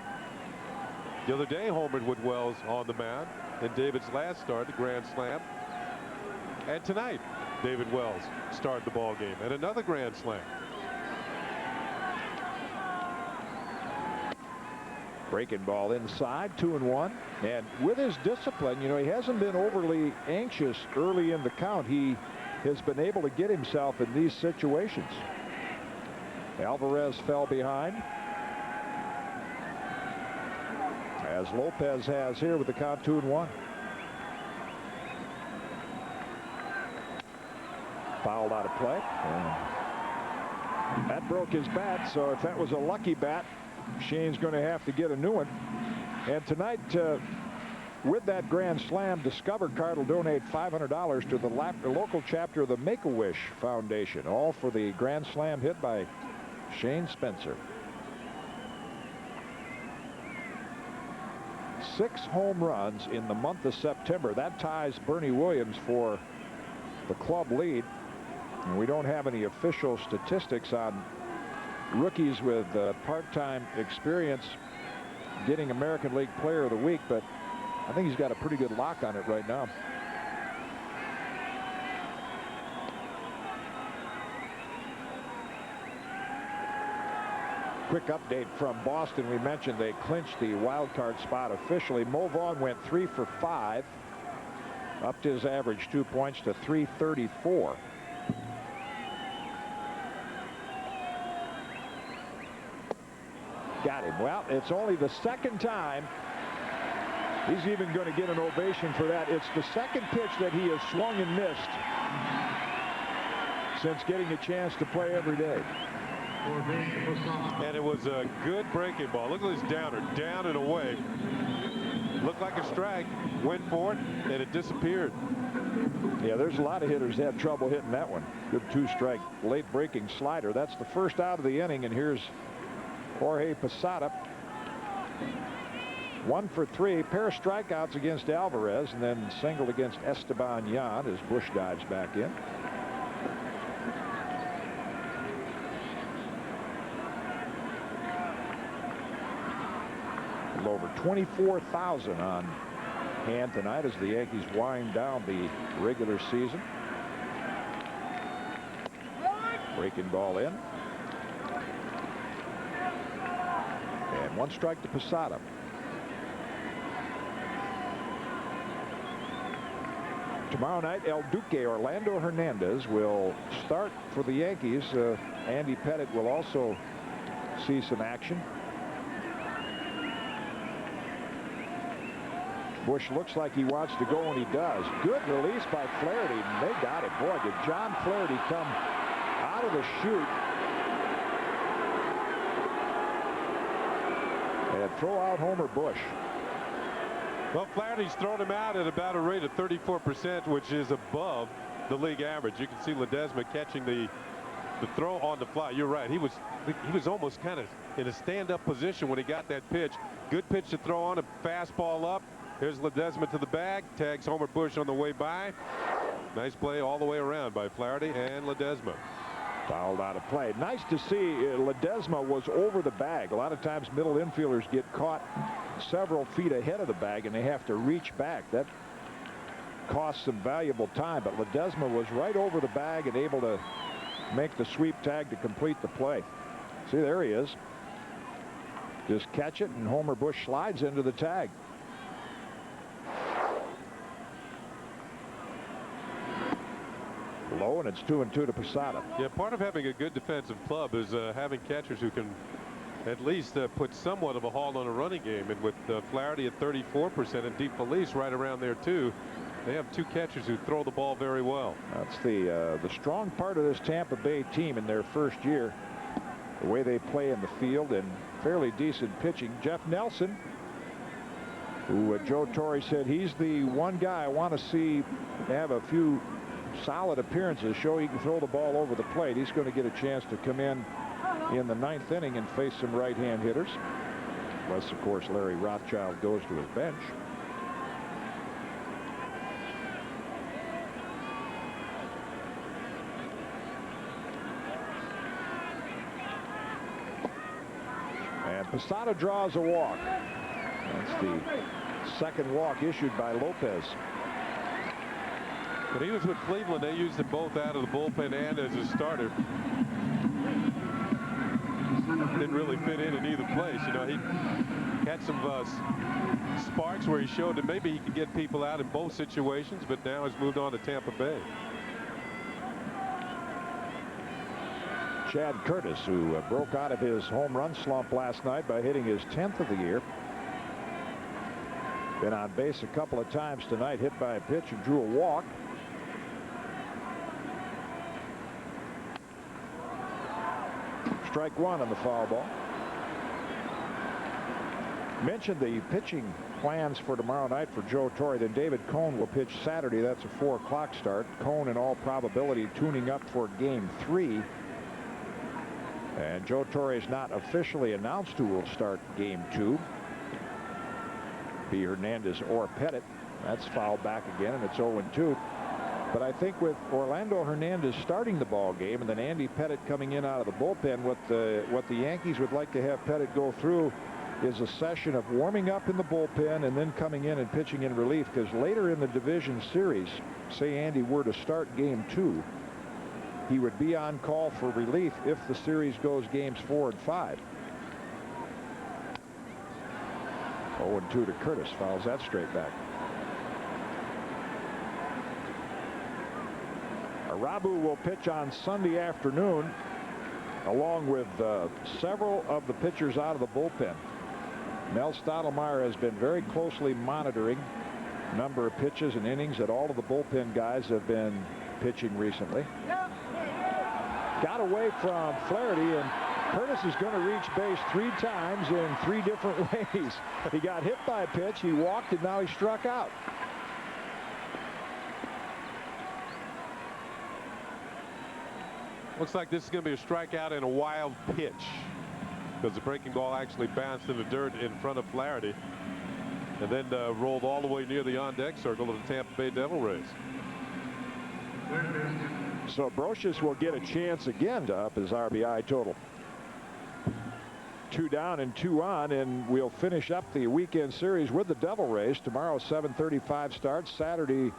The other day, homered with Wells on the mound. In David's last start, the grand slam. And tonight, David Wells started the ball game and another grand slam. Breaking ball inside, 2-1. And with his discipline, you know, he hasn't been overly anxious early in the count. He has been able to get himself in these situations. Alvarez fell behind, as Lopez has here with the count 2-1. Fouled out of play. That broke his bat, so if that was a lucky bat, Shane's going to have to get a new one. And tonight, with that grand slam, Discover Card will donate $500 to the local chapter of the Make-A-Wish Foundation, all for the grand slam hit by Shane Spencer. 6 home runs in the month of September. That ties Bernie Williams for the club lead. And we don't have any official statistics on rookies with part-time experience getting American League Player of the Week, but I think he's got a pretty good lock on it right now. Quick update from Boston. We mentioned they clinched the wild card spot officially. Mo Vaughn went 3 for 5, upped his average 2 points to 334. Got him. Well, it's only the second time he's even going to get an ovation for that. It's the second pitch that he has swung and missed since getting a chance to play every day. And it was a good breaking ball. Look at this downer, down and away. Looked like a strike, went for it, and it disappeared. Yeah, there's a lot of hitters that had trouble hitting that one. Good 2-strike late breaking slider. That's the first out of the inning, and here's Jorge Posada. 1 for 3, pair of strikeouts against Alvarez, and then singled against Esteban Yan as Bush dives back in. A little over 24,000 on hand tonight as the Yankees wind down the regular season. Breaking ball in. And 1 strike to Posada. Tomorrow night, El Duque, Orlando Hernandez, will start for the Yankees. Andy Pettit will also see some action. Bush looks like he wants to go, and he does. Good release by Flaherty. They got it. Boy, did John Flaherty come out of the chute and throw out Homer Bush. Well, Flaherty's thrown him out at about a rate of 34%, which is above the league average. You can see Ledesma catching the throw on the fly. You're right. He was almost kind of in a stand-up position when he got that pitch. Good pitch to throw on, a fastball up. Here's Ledesma to the bag, tags Homer Bush on the way by. Nice play all the way around by Flaherty and Ledesma. Fouled out of play. Nice to see Ledesma was over the bag. A lot of times middle infielders get caught several feet ahead of the bag and they have to reach back. That costs some valuable time, but Ledesma was right over the bag and able to make the sweep tag to complete the play. See, there he is. Just catch it, and Homer Bush slides into the tag. Low, and it's 2-2 to Posada. Yeah, part of having a good defensive club is having catchers who can at least put somewhat of a halt on a running game. And with Flaherty at 34% and Deep Felice right around there too, they have two catchers who throw the ball very well. That's the strong part of this Tampa Bay team in their first year. The way they play in the field and fairly decent pitching. Jeff Nelson, who Joe Torre said he's the one guy I want to see have a few solid appearances, show he can throw the ball over the plate. He's going to get a chance to come in the 9th inning and face some right-hand hitters. Unless, of course, Larry Rothschild goes to his bench. And Posada draws a walk. That's the second walk issued by Lopez. When he was with Cleveland, they used them both out of the bullpen and as a starter. Didn't really fit in either place. You know, he had some sparks where he showed that maybe he could get people out in both situations, but now has moved on to Tampa Bay. Chad Curtis, who broke out of his home run slump last night by hitting his 10th of the year. Been on base a couple of times tonight, hit by a pitch and drew a walk. Strike one on the foul ball. Mentioned the pitching plans for tomorrow night for Joe Torre. Then David Cone will pitch Saturday. That's a 4 o'clock start. Cone in all probability tuning up for game 3. And Joe Torre is not officially announced who will start game 2. Be Hernandez or Pettit. That's fouled back again, and it's 0-2. But I think with Orlando Hernandez starting the ball game and then Andy Pettit coming in out of the bullpen, what the Yankees would like to have Pettit go through is a session of warming up in the bullpen and then coming in and pitching in relief, because later in the division series, say Andy were to start game 2, he would be on call for relief if the series goes games 4 and 5. 0-2 to Curtis, fouls that straight back. Arabu will pitch on Sunday afternoon along with several of the pitchers out of the bullpen. Mel Stottlemyre has been very closely monitoring the number of pitches and innings that all of the bullpen guys have been pitching recently. Got away from Flaherty, and Curtis is going to reach base 3 times in 3 different ways. He got hit by a pitch, he walked, and now he struck out. Looks like this is going to be a strikeout and a wild pitch, because the breaking ball actually bounced in the dirt in front of Flaherty and then rolled all the way near the on-deck circle of the Tampa Bay Devil Rays. So Brocious will get a chance again to up his RBI total. 2 down and 2 on, and we'll finish up the weekend series with the Devil Rays. Tomorrow 7:35 starts. Saturday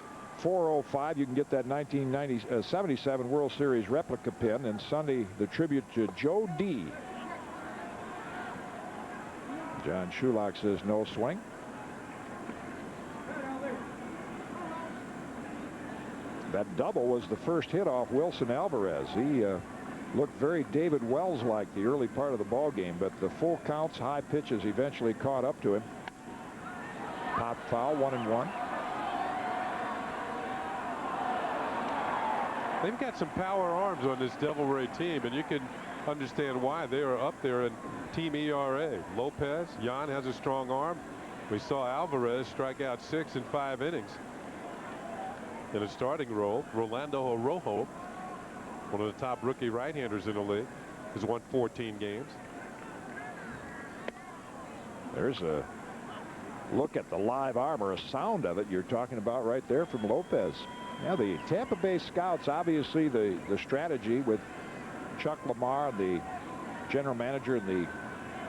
4:05. You can get that 1977 World Series replica pin, and Sunday the tribute to Joe D. John Shulock says no swing. That double was the first hit off Wilson Alvarez. He looked very David Wells-like the early part of the ball game, but the full counts, high pitches eventually caught up to him. Pop foul, 1-1. They've got some power arms on this Devil Ray team, and you can understand why. They are up there in team ERA. Lopez, Yan has a strong arm. We saw Alvarez strike out 6 in 5 innings in a starting role. Rolando Arroyo, one of the top rookie right-handers in the league, has won 14 games. There's a look at the live arm, or a sound of it you're talking about right there from Lopez. Now the Tampa Bay scouts, obviously the strategy with Chuck Lamar, the general manager, and the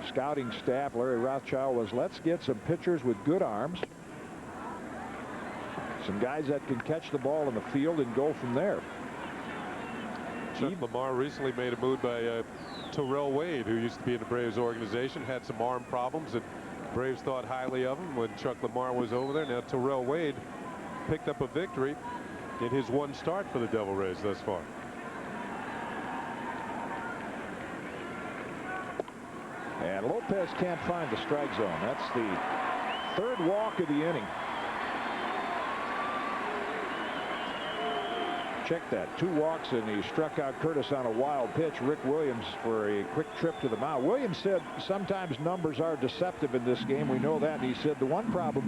scouting staff, Larry Rothschild, was let's get some pitchers with good arms, some guys that can catch the ball in the field and go from there. Chuck Lamar recently made a move by Terrell Wade, who used to be in the Braves organization, had some arm problems, and Braves thought highly of him when Chuck Lamar was over there. Now Terrell Wade picked up a victory in his one start for the Devil Rays thus far. And Lopez can't find the strike zone. That's the third walk of the inning. Check that. 2 walks, and he struck out Curtis on a wild pitch. Rick Williams for a quick trip to the mound. Williams said sometimes numbers are deceptive in this game. We know that. And he said the one problem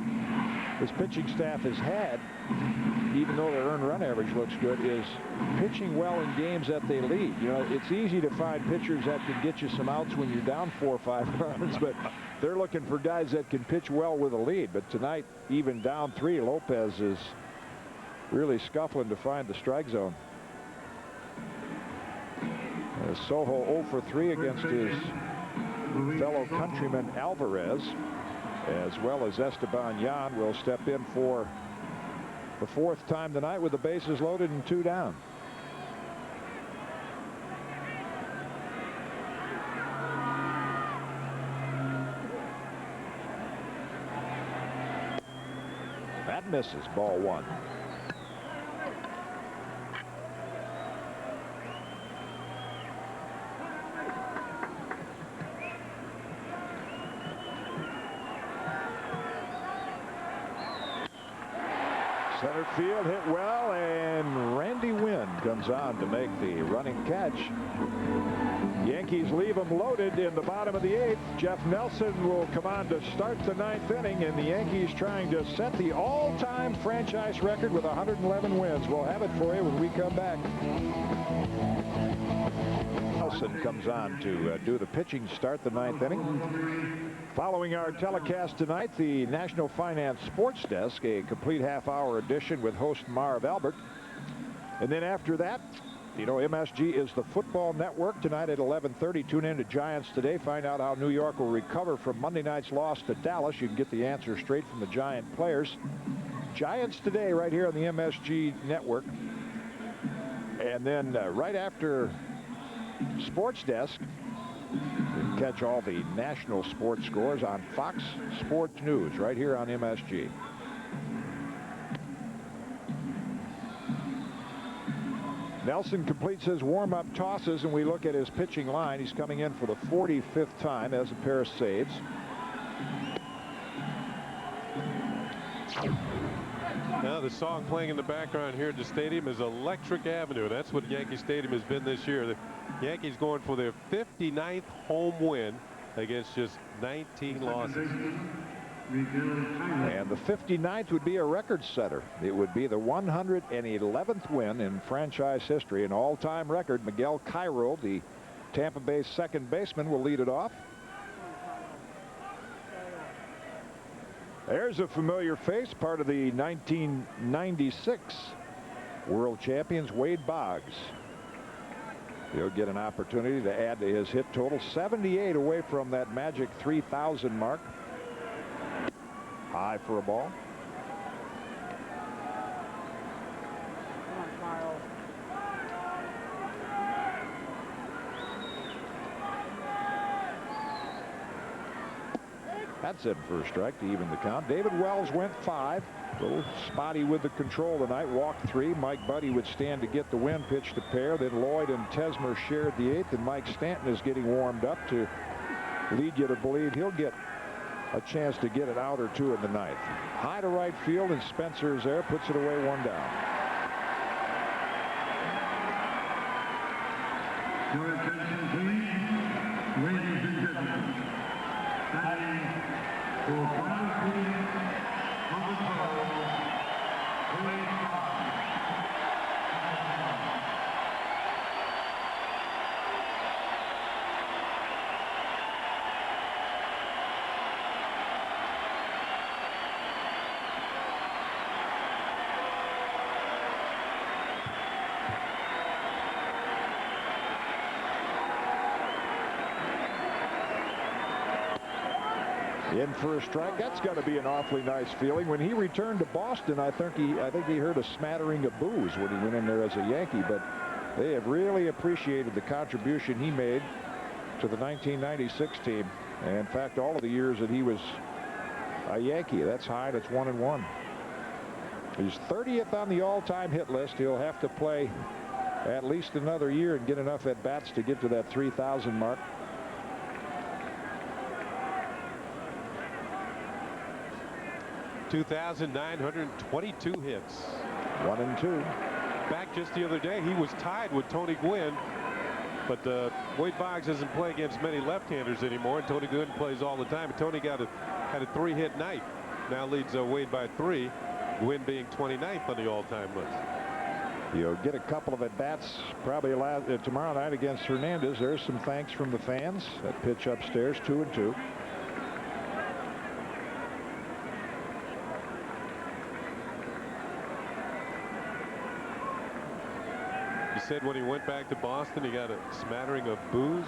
his pitching staff has had, even though their earned run average looks good, is pitching well in games that they lead. You know, it's easy to find pitchers that can get you some outs when you're down 4 or 5 runs, but they're looking for guys that can pitch well with a lead. But tonight, even down 3, Lopez is really scuffling to find the strike zone. Soho 0 for 3 against his fellow countryman Alvarez, as well as Esteban Yan will step in for the 4th time tonight with the bases loaded and 2 down. That misses. Ball 1. Center field hit well, and Randy Wynn comes on to make the running catch. Yankees leave them loaded in the bottom of the 8th. Jeff Nelson will come on to start the 9th inning, and the Yankees trying to set the all-time franchise record with 111 wins. We'll have it for you when we come back. Nelson comes on to do the pitching to start the 9th inning. Following our telecast tonight, the National Finance Sports Desk, a complete half-hour edition with host Marv Albert. And then after that, you know, MSG is the football network. Tonight at 11:30, tune in to Giants Today. Find out how New York will recover from Monday night's loss to Dallas. You can get the answer straight from the Giant players. Giants Today right here on the MSG network. And then right after Sports Desk, you can catch all the national sports scores on Fox Sports News right here on MSG. Nelson completes his warm-up tosses, and we look at his pitching line. He's coming in for the 45th time, as a pair of saves. Now the song playing in the background here at the stadium is Electric Avenue. That's what Yankee Stadium has been this year. The Yankees going for their 59th home win against just 19 losses. And the 59th would be a record setter. It would be the 111th win in franchise history, an all-time record. Miguel Cairo, the Tampa Bay second baseman, will lead it off. There's a familiar face, part of the 1996 world champions, Wade Boggs. He'll get an opportunity to add to his hit total. 78 away from that magic 3,000 mark. High for a ball. That's it for a strike to even the count. David Wells went 5. A little spotty with the control tonight. Walked 3. Mike Buddy would stand to get the win. Pitched a pair. Then Lloyd and Tesmer shared the 8th. And Mike Stanton is getting warmed up to lead you to believe he'll get a chance to get an out or 2 in the 9th. High to right field, and Spencer is there. Puts it away, 1 down. Your attention, please. Ladies and gentlemen, batting for part 2 of the 12, Wade Boggs. In for a strike. That's got to be an awfully nice feeling. When he returned to Boston, I think he heard a smattering of boos when he went in there as a Yankee. But they have really appreciated the contribution he made to the 1996 team. And in fact, all of the years that he was a Yankee. That's high. That's 1-1. He's 30th on the all-time hit list. He'll have to play at least another year and get enough at bats to get to that 3,000 mark. $2,922 hits. 1-2. Back just the other day, he was tied with Tony Gwynn. But Wade Boggs doesn't play against many left-handers anymore. And Tony Gwynn plays all the time. Tony had a 3-hit night. Now leads Wade by 3. Gwynn being 29th on the all-time list. He'll get a couple of at-bats probably tomorrow night against Hernandez. There's some thanks from the fans. That pitch upstairs, 2-2. You said when he went back to Boston, he got a smattering of boos.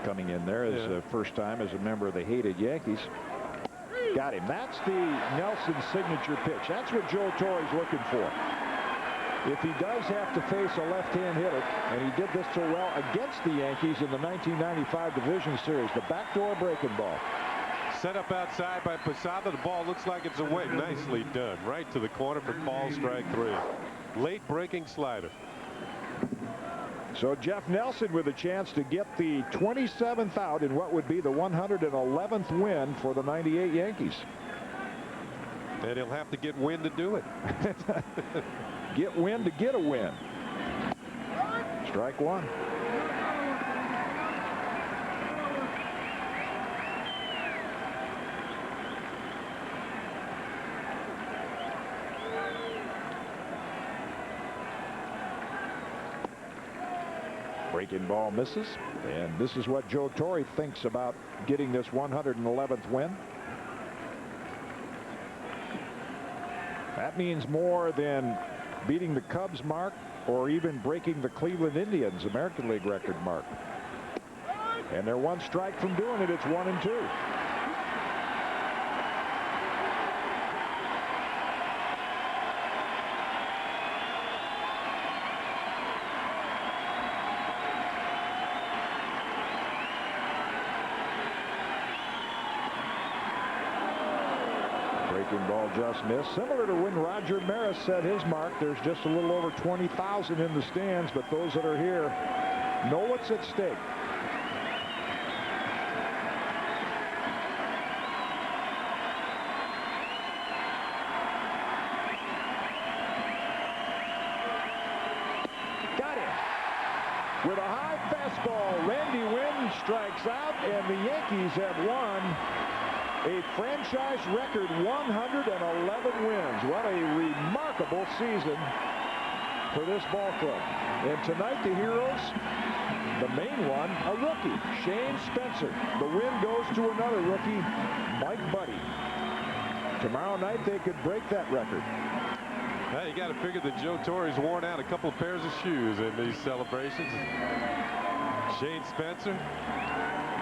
Coming in there as the first time as a member of the hated Yankees. Got him. That's the Nelson signature pitch. That's what Joe Torre's looking for. If he does have to face a left-hand hitter, and he did this so well against the Yankees in the 1995 Division Series, the backdoor breaking ball. Set up outside by Posada. The ball looks like it's away. Nicely done. Right to the corner for ball strike 3. Late breaking slider. So Jeff Nelson with a chance to get the 27th out in what would be the 111th win for the '98 Yankees. And he'll have to get Wynn to do it. Get Wynn to get a win. Strike 1. Breaking ball misses, and this is what Joe Torre thinks about getting this 111th win. That means more than beating the Cubs mark or even breaking the Cleveland Indians American League record mark. And they're 1 strike from doing it. It's 1-2. Ball just missed. Similar to when Roger Maris set his mark. There's just a little over 20,000 in the stands, but those that are here know what's at stake. Got him. With a high fastball, Randy Wynn strikes out, and the Yankees have won a franchise record 111 wins. What a remarkable season for this ball club. And tonight the heroes, the main one, a rookie, Shane Spencer. The win goes to another rookie, Mike Buddy. Tomorrow night they could break that record. Well, you got to figure that Joe Torre's worn out a couple of pairs of shoes in these celebrations. Shane Spencer.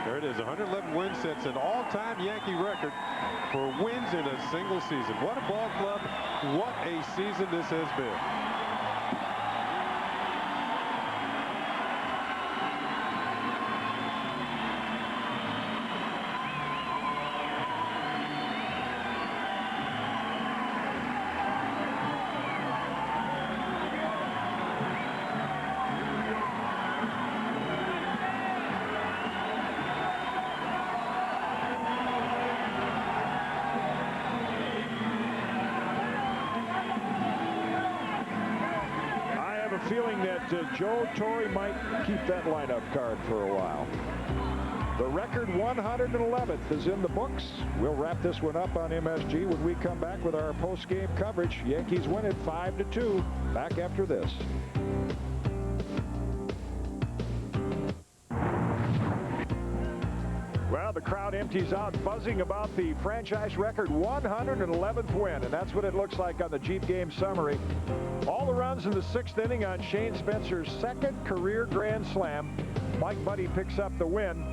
There it is. 111 wins, sets an all-time Yankee record for wins in a single season. What a ball club. What a season this has been. Feeling that Joe Torre might keep that lineup card for a while. The record 111th is in the books. We'll wrap this one up on MSG when we come back with our post-game coverage. Yankees win it 5-2. Back after this. Well, the crowd empties out, buzzing about the franchise record 111th win, and that's what it looks like on the Jeep game summary. All the runs in the 6th inning on Shane Spencer's 2nd career grand slam. Mike Buddy picks up the win,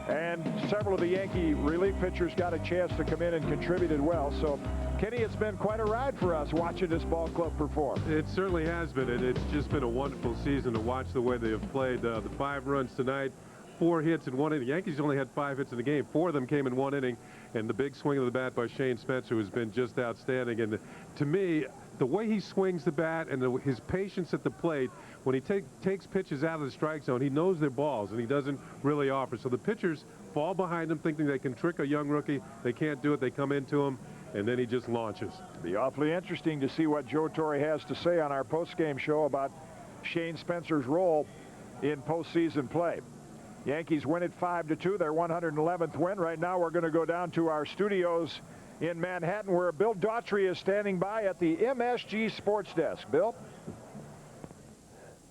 And several of the Yankee relief pitchers got a chance to come in and contributed well. So, Kenny, it's been quite a ride for us watching this ball club perform. It certainly has been, and it's just been a wonderful season to watch the way they have played. The 5 runs tonight, 4 hits in 1 inning. The Yankees only had 5 hits in the game. 4 of them came in 1 inning, and the big swing of the bat by Shane Spencer has been just outstanding. And to me, the way he swings the bat and his patience at the plate, when he takes pitches out of the strike zone, he knows they're balls, and he doesn't really offer. So the pitchers fall behind him thinking they can trick a young rookie. They can't do it. They come into him, and then he just launches. Be awfully interesting to see what Joe Torre has to say on our post-game show about Shane Spencer's role in postseason play. Yankees win it 5-2, their 111th win. Right now we're going to go down to our studios in Manhattan, where Bill Daughtry is standing by at the MSG Sports Desk. Bill?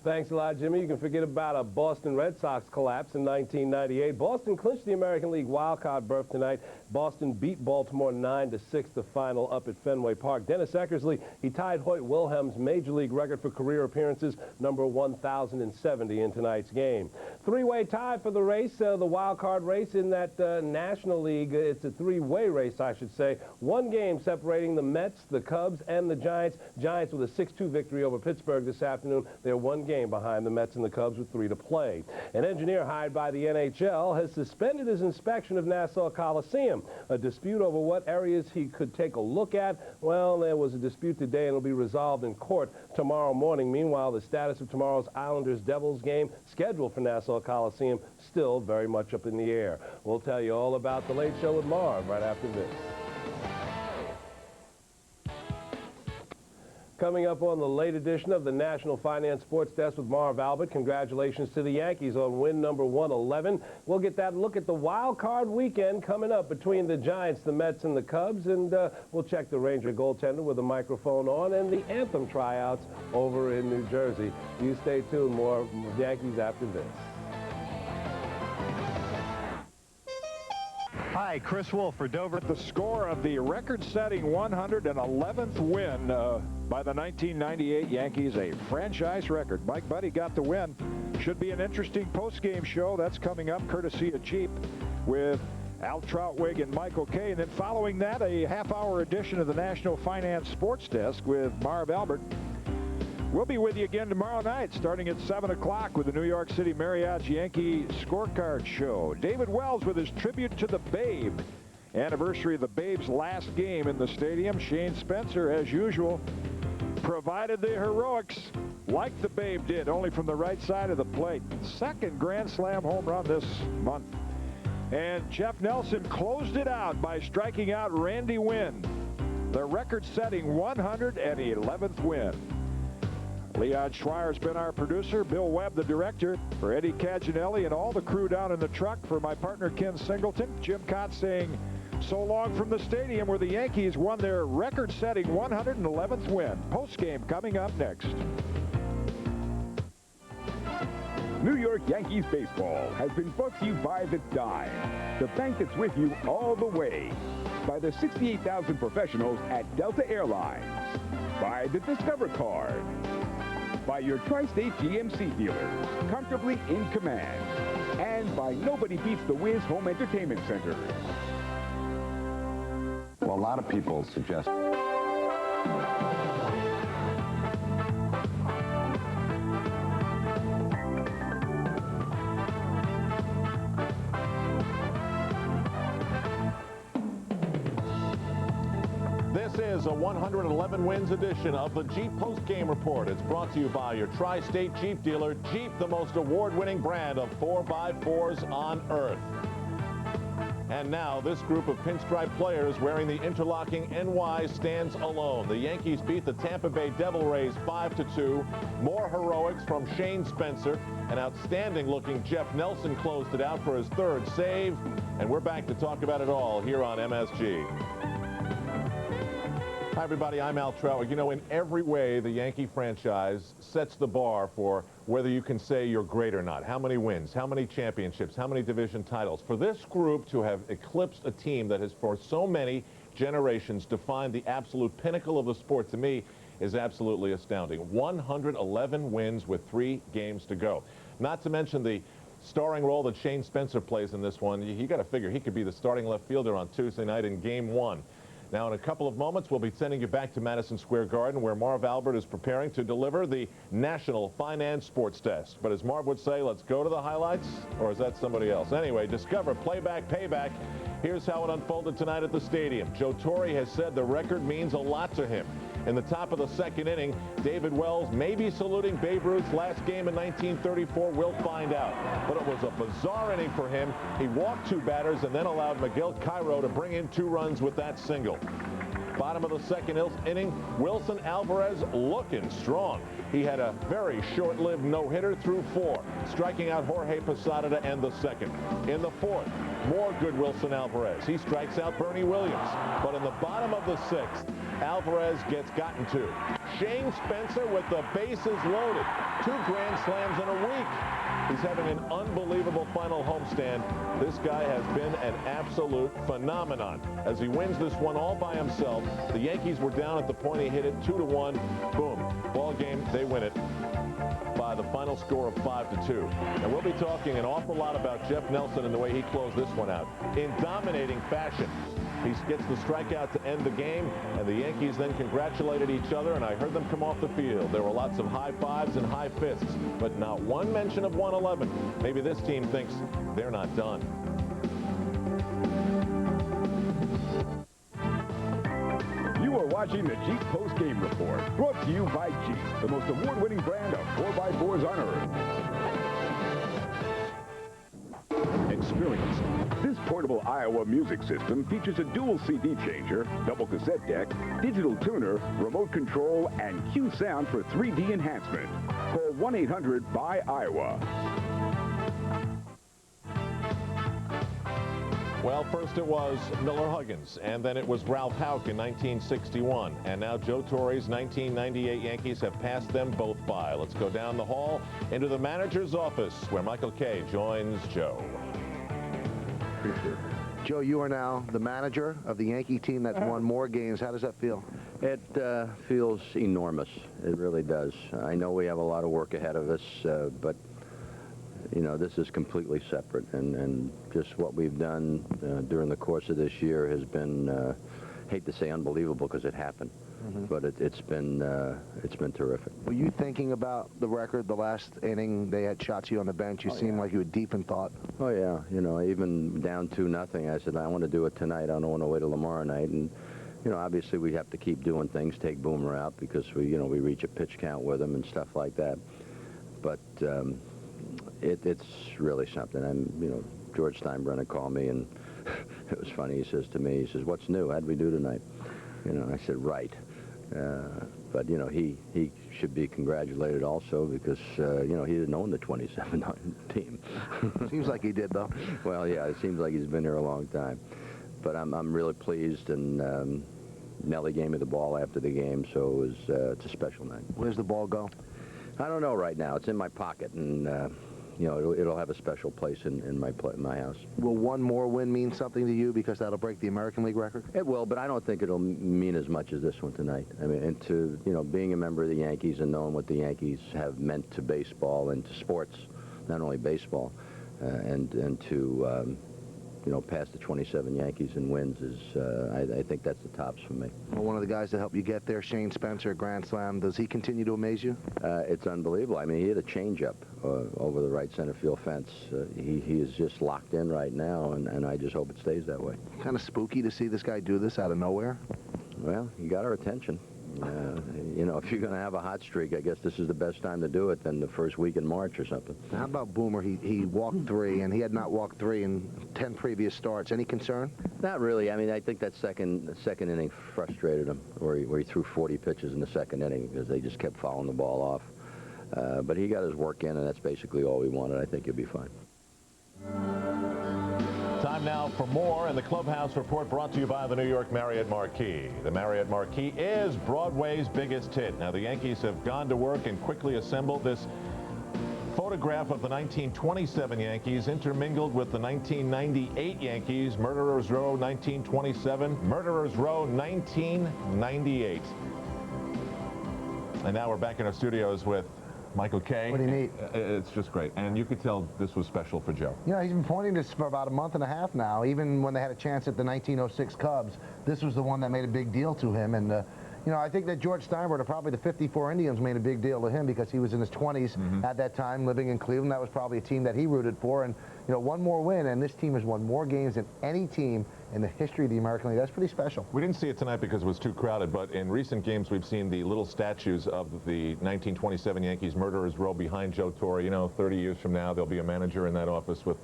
Thanks a lot, Jimmy. You can forget about a Boston Red Sox collapse in 1998. Boston clinched the American League wildcard berth tonight. Boston beat Baltimore 9-6 the final up at Fenway Park. Dennis Eckersley, he tied Hoyt Wilhelm's Major League record for career appearances, number 1,070 in tonight's game. Three-way tie for the race, the wildcard race in that National League. It's a three-way race, I should say. One game separating the Mets, the Cubs, and the Giants. Giants with a 6-2 victory over Pittsburgh this afternoon. They're one game behind the Mets and the Cubs with 3 to play. An engineer hired by the NHL has suspended his inspection of Nassau Coliseum. A dispute over what areas he could take a look at. Well, there was a dispute today, and it'll be resolved in court tomorrow morning. Meanwhile, the status of tomorrow's Islanders-Devils game scheduled for Nassau Coliseum still very much up in the air. We'll tell you all about the Late Show with Marv right after this. Coming up on the late edition of the National Finance Sports Desk with Marv Albert. Congratulations to the Yankees on win number 111. We'll get that look at the wild card weekend coming up between the Giants, the Mets, and the Cubs. And we'll check the Ranger goaltender with a microphone on and the anthem tryouts over in New Jersey. You stay tuned. More Yankees after this. Hi, Chris Wolf for Dover. The score of the record-setting 111th win by the 1998 Yankees, a franchise record. Mike Buddy got the win. Should be an interesting post-game show. That's coming up courtesy of Jeep with Al Troutwig and Michael Kay. And then following that, a half-hour edition of the National Finance Sports Desk with Marv Albert. We'll be with you again tomorrow night, starting at 7 o'clock with the New York City Marriott's Yankee Scorecard Show. David Wells with his tribute to the Babe. Anniversary of the Babe's last game in the stadium. Shane Spencer, as usual, provided the heroics like the Babe did, only from the right side of the plate. Second Grand Slam home run this month. And Jeff Nelson closed it out by striking out Randy Wynn, the record-setting 111th win. Leon Schweier's been our producer. Bill Webb, the director. For Eddie Caginelli and all the crew down in the truck. For my partner, Ken Singleton. Jim Cott saying so long from the stadium where the Yankees won their record-setting 111th win. Postgame coming up next. New York Yankees baseball has been brought to you by the Dime, the bank that's with you all the way. By the 68,000 professionals at Delta Airlines. By the Discover Card. By your Tri-State GMC dealers, comfortably in command. And by Nobody Beats the Wiz Home Entertainment Center. Well, a lot of people suggest... This is a 111 wins edition of the Jeep Post-Game Report. It's brought to you by your Tri-State Jeep dealer, Jeep, the most award-winning brand of 4x4s on earth. And now this group of pinstripe players wearing the interlocking NY stands alone. The Yankees beat the Tampa Bay Devil Rays 5-2. More heroics from Shane Spencer. An outstanding-looking Jeff Nelson closed it out for his third save. And we're back to talk about it all here on MSG. Hi, everybody. I'm Al Troutwig. You know, in every way, the Yankee franchise sets the bar for whether you can say you're great or not. How many wins, how many championships, how many division titles. For this group to have eclipsed a team that has for so many generations defined the absolute pinnacle of the sport, to me, is absolutely astounding. 111 wins with 3 games to go. Not to mention the starring role that Shane Spencer plays in this one. You got to figure he could be the starting left fielder on Tuesday night in Game 1. Now, in a couple of moments, we'll be sending you back to Madison Square Garden, where Marv Albert is preparing to deliver the National Finance Sports Test. But as Marv would say, let's go to the highlights, or is that somebody else? Anyway, discover playback, payback. Here's how it unfolded tonight at the stadium. Joe Torre has said the record means a lot to him. In the top of the second inning, David Wells may be saluting Babe Ruth's last game in 1934. We'll find out. But it was a bizarre inning for him. He walked 2 batters and then allowed Miguel Cairo to bring in 2 runs with that single. Bottom of the second inning, Wilson Alvarez looking strong. He had a very short-lived no-hitter through 4, striking out Jorge Posada to end the second. In the 4th, more good Wilson Alvarez. He strikes out Bernie Williams. But in the bottom of the 6th, Alvarez gets gotten to. Shane Spencer with the bases loaded. 2 grand slams in a week. He's having an unbelievable final homestand. This guy has been an absolute phenomenon as he wins this one all by himself. The Yankees were down at the point he hit it 2-1. Boom. Ball game. They win it by the final score of 5-2. And we'll be talking an awful lot about Jeff Nelson and the way he closed this one out in dominating fashion. He gets the strikeout to end the game, and the Yankees then congratulated each other, and I heard them come off the field. There were lots of high fives and high fists, but not one mention of 111. Maybe this team thinks they're not done. You are watching the Jeep Post Game Report, brought to you by Jeep, the most award-winning brand of 4x4s on earth. Experience. This portable Iowa music system features a dual CD changer, double cassette deck, digital tuner, remote control, and Q sound for 3D enhancement. Call 1-800-BUY-IOWA. Well, first it was Miller Huggins, and then it was Ralph Houck in 1961. And now Joe Torre's 1998 Yankees have passed them both by. Let's go down the hall into the manager's office, where Michael Kay joins Joe. Joe, you are now the manager of the Yankee team that's won more games. How does that feel? It feels enormous. It really does. I know we have a lot of work ahead of us, but you know, this is completely separate, and just what we've done during the course of this year has been, hate to say unbelievable because it happened, but it's been terrific. Were you thinking about the record? The last inning, they had shots you on the bench. You seemed like you were deep in thought. Oh yeah, you know, even down 2-0, I said I want to do it tonight. I don't want to wait till tomorrow night, and you know, obviously we have to keep doing things, take Boomer out because we reach a pitch count with him and stuff like that, but. It's really something. George Steinbrenner called me, and it was funny. He says to me, he says, "What's new? How'd we do tonight?" I said, "Right." But he should be congratulated also because he didn't own the 27 team. Seems like he did, though. Well, yeah, it seems like he's been here a long time. But I'm really pleased, and Nelly gave me the ball after the game, so it's a special night. Where's the ball go? I don't know right now. It's in my pocket, and it'll have a special place in my house. Will one more win mean something to you because that'll break the American League record? It will, but I don't think it'll mean as much as this one tonight. I mean, and to being a member of the Yankees and knowing what the Yankees have meant to baseball and to sports, not only baseball, and to past the 27 Yankees in wins is, I think that's the tops for me. Well, one of the guys that helped you get there, Shane Spencer, Grand Slam, does he continue to amaze you? It's unbelievable. I mean, he hit a changeup over the right center field fence. He is just locked in right now, and I just hope it stays that way. Kind of spooky to see this guy do this out of nowhere. Well, he got our attention. If you're going to have a hot streak, I guess this is the best time to do it than the first week in March or something. How about Boomer? He walked 3, and he had not walked 3 in 10 previous starts. Any concern? Not really. I mean, I think that second inning frustrated him, where he threw 40 pitches in the second inning because they just kept fouling the ball off. But he got his work in, and that's basically all we wanted. I think he'll be fine. Time now for more, and the Clubhouse Report brought to you by the New York Marriott Marquis. The Marriott Marquis is Broadway's biggest hit. Now, the Yankees have gone to work and quickly assembled this photograph of the 1927 Yankees intermingled with the 1998 Yankees, Murderers Row 1927, Murderers Row 1998. And now we're back in our studios with Michael Kay. Pretty neat. It's just great. And you could tell this was special for Joe. You know, he's been pointing this for about a month and a half now. Even when they had a chance at the 1906 Cubs, this was the one that made a big deal to him. And, you know, I think that George Steinbrenner, probably the 54 Indians, made a big deal to him because he was in his 20s at that time living in Cleveland. That was probably a team that he rooted for. And, you know, one more win, and this team has won more games than any team in the history of the American League. That's pretty special. We didn't see it tonight because it was too crowded, but in recent games we've seen the little statues of the 1927 Yankees murderers row behind Joe Torre. You know, 30 years from now there'll be a manager in that office with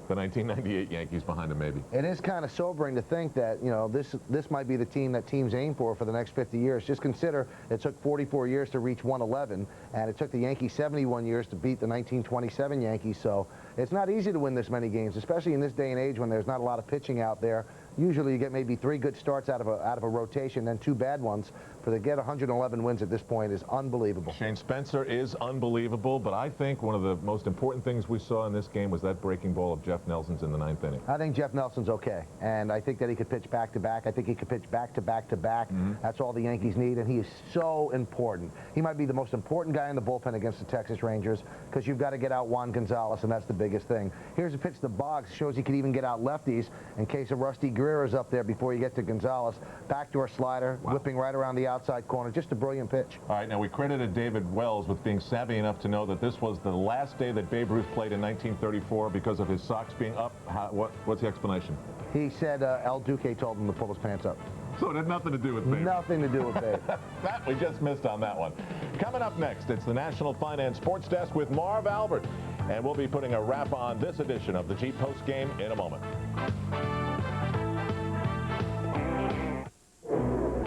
the 1998 Yankees behind him, maybe. It is kind of sobering to think that, you know, this might be the team that teams aim for the next 50 years. Just consider it took 44 years to reach 111, and it took the Yankees 71 years to beat the 1927 Yankees. So it's not easy to win this many games, especially in this day and age when there's not a lot of pitching out there. Usually you get maybe 3 good starts out of a rotation, then 2 bad ones. For to get 111 wins at this point is unbelievable. Shane Spencer is unbelievable, but I think one of the most important things we saw in this game was that breaking ball of Jeff Nelson's in the 9th inning. I think Jeff Nelson's okay, and I think that he could pitch back-to-back. I think he could pitch back-to-back-to-back. That's all the Yankees need, and he is so important. He might be the most important guy in the bullpen against the Texas Rangers because you've got to get out Juan Gonzalez, and that's the biggest thing. Here's a pitch to Boggs. Shows he could even get out lefties in case of Rusty Guerrero's up there before you get to Gonzalez. Backdoor slider, whipping right around the outside corner. Just a brilliant pitch. All right, now we credited David Wells with being savvy enough to know that this was the last day that Babe Ruth played in 1934 because of his socks being up. What's the explanation? He said El Duque told him to pull his pants up. So it had nothing to do with Babe. Nothing to do with Babe. That we just missed on that one. Coming up next, it's the National Finance Sports Desk with Marv Albert. And we'll be putting a wrap on this edition of the Jeep Post Game in a moment.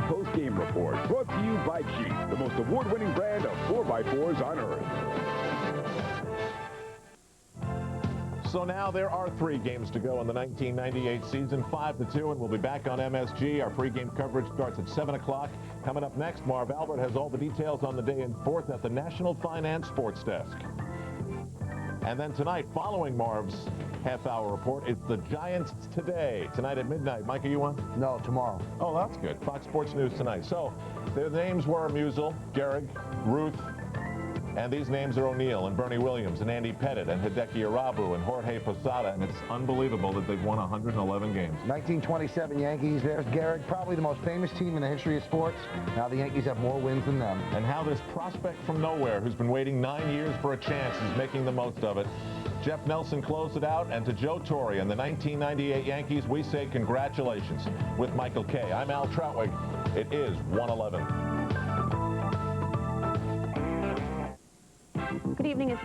Post-game report brought to you by Jeep, the most award-winning brand of 4x4s on earth. So now there are 3 games to go in the 1998 season, 5-2, and we'll be back on MSG. Our pregame coverage starts at 7 o'clock. Coming up next, Marv Albert has all the details on the day in forth at the National Finance Sports Desk. And then tonight, following Marv's half-hour report, it's the Giants Today. Tonight at midnight. Mike, are you on? No, tomorrow. Oh, that's good. Fox Sports News tonight. So their names were Musial, Gehrig, Ruth, and these names are O'Neill and Bernie Williams and Andy Pettit and Hideki Irabu and Jorge Posada, and it's unbelievable that they've won 111 games. 1927 Yankees, there's Gehrig, probably the most famous team in the history of sports. Now the Yankees have more wins than them. And how this prospect from nowhere, who's been waiting 9 years for a chance, is making the most of it. Jeff Nelson closed it out, and to Joe Torre and the 1998 Yankees, we say congratulations. With Michael Kay, I'm Al Troutwig. It is 111. Good evening. It's